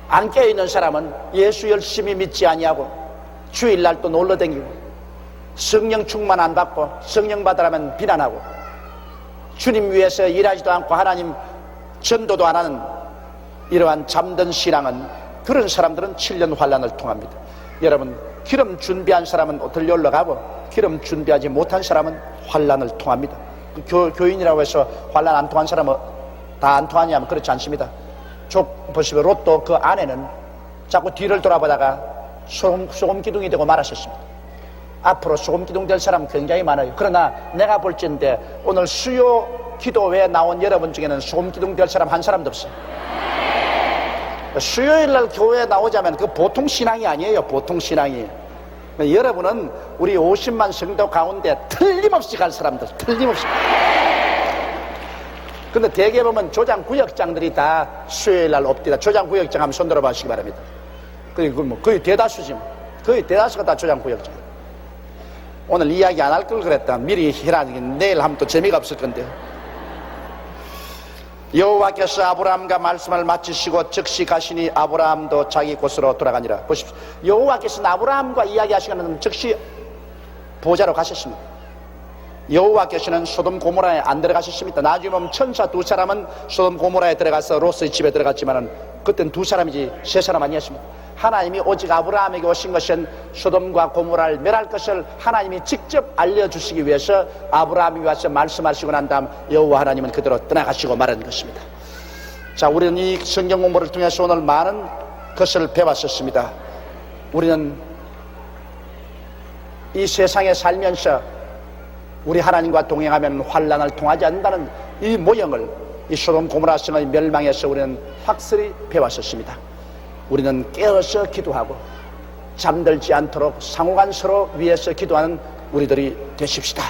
안 깨어있는 사람은 예수 열심히 믿지 아니하고 주일날 또 놀러다니고 성령 충만 안 받고 성령 받으라면 비난하고 주님 위해서 일하지도 않고 하나님 전도도 안 하는 이러한 잠든 신앙은, 그런 사람들은 7년 환란을 통합니다. 여러분, 기름 준비한 사람은 들려 올라가고 기름 준비하지 못한 사람은 환란을 통합니다. 교인이라고 해서 환란 안 통한 사람은 다 안 통하냐면 그렇지 않습니다. 보시면 롯도 그 아내는 자꾸 뒤를 돌아보다가 소금 기둥이 되고 말았었습니다. 앞으로 소금 기둥 될 사람은 굉장히 많아요. 그러나 내가 볼진데 오늘 수요 기도회에 나온 여러분 중에는 소금 기둥 될 사람 한 사람도 없어요. 수요일날 교회에 나오자면 그 보통 신앙이 아니에요. 보통 신앙이. 여러분은 우리 50만 성도 가운데 틀림없이 갈 사람들, 틀림없이. 근데 대개 보면 조장구역장들이 다 수요일날 옵디다. 조장구역장 한번 손 들어봐 주시기 바랍니다. 거의 대다수지 뭐. 거의 대다수가 다 조장구역장. 오늘 이야기 안 할 걸 그랬다. 미리 해라니 내일 하면 또 재미가 없을 건데. 여호와께서 아브라함과 말씀을 마치시고 즉시 가시니 아브라함도 자기 곳으로 돌아가니라. 보십시오. 여호와께서는 아브라함과 이야기하시고는 즉시 보좌로 가셨습니다. 여호와께서는 소돔 고모라에 안 들어가셨습니다. 나중에 보면 천사 두 사람은 소돔 고모라에 들어가서 롯의 집에 들어갔지만은 그땐 두 사람이지 세 사람 아니었습니다. 하나님이 오직 아브라함에게 오신 것은 소돔과 고모라를 멸할 것을 하나님이 직접 알려주시기 위해서 아브라함이 와서 말씀하시고 난 다음 여호와 하나님은 그대로 떠나가시고 말한 것입니다. 자, 우리는 이 성경 공부를 통해서 오늘 많은 것을 배웠었습니다. 우리는 이 세상에 살면서 우리 하나님과 동행하면 환란을 통하지 않는다는 이 모형을, 이 소돔 고모라 성의 멸망에서 우리는 확실히 배웠었습니다. 우리는 깨어서 기도하고 잠들지 않도록 상호간 서로 위해서 기도하는 우리들이 되십시다.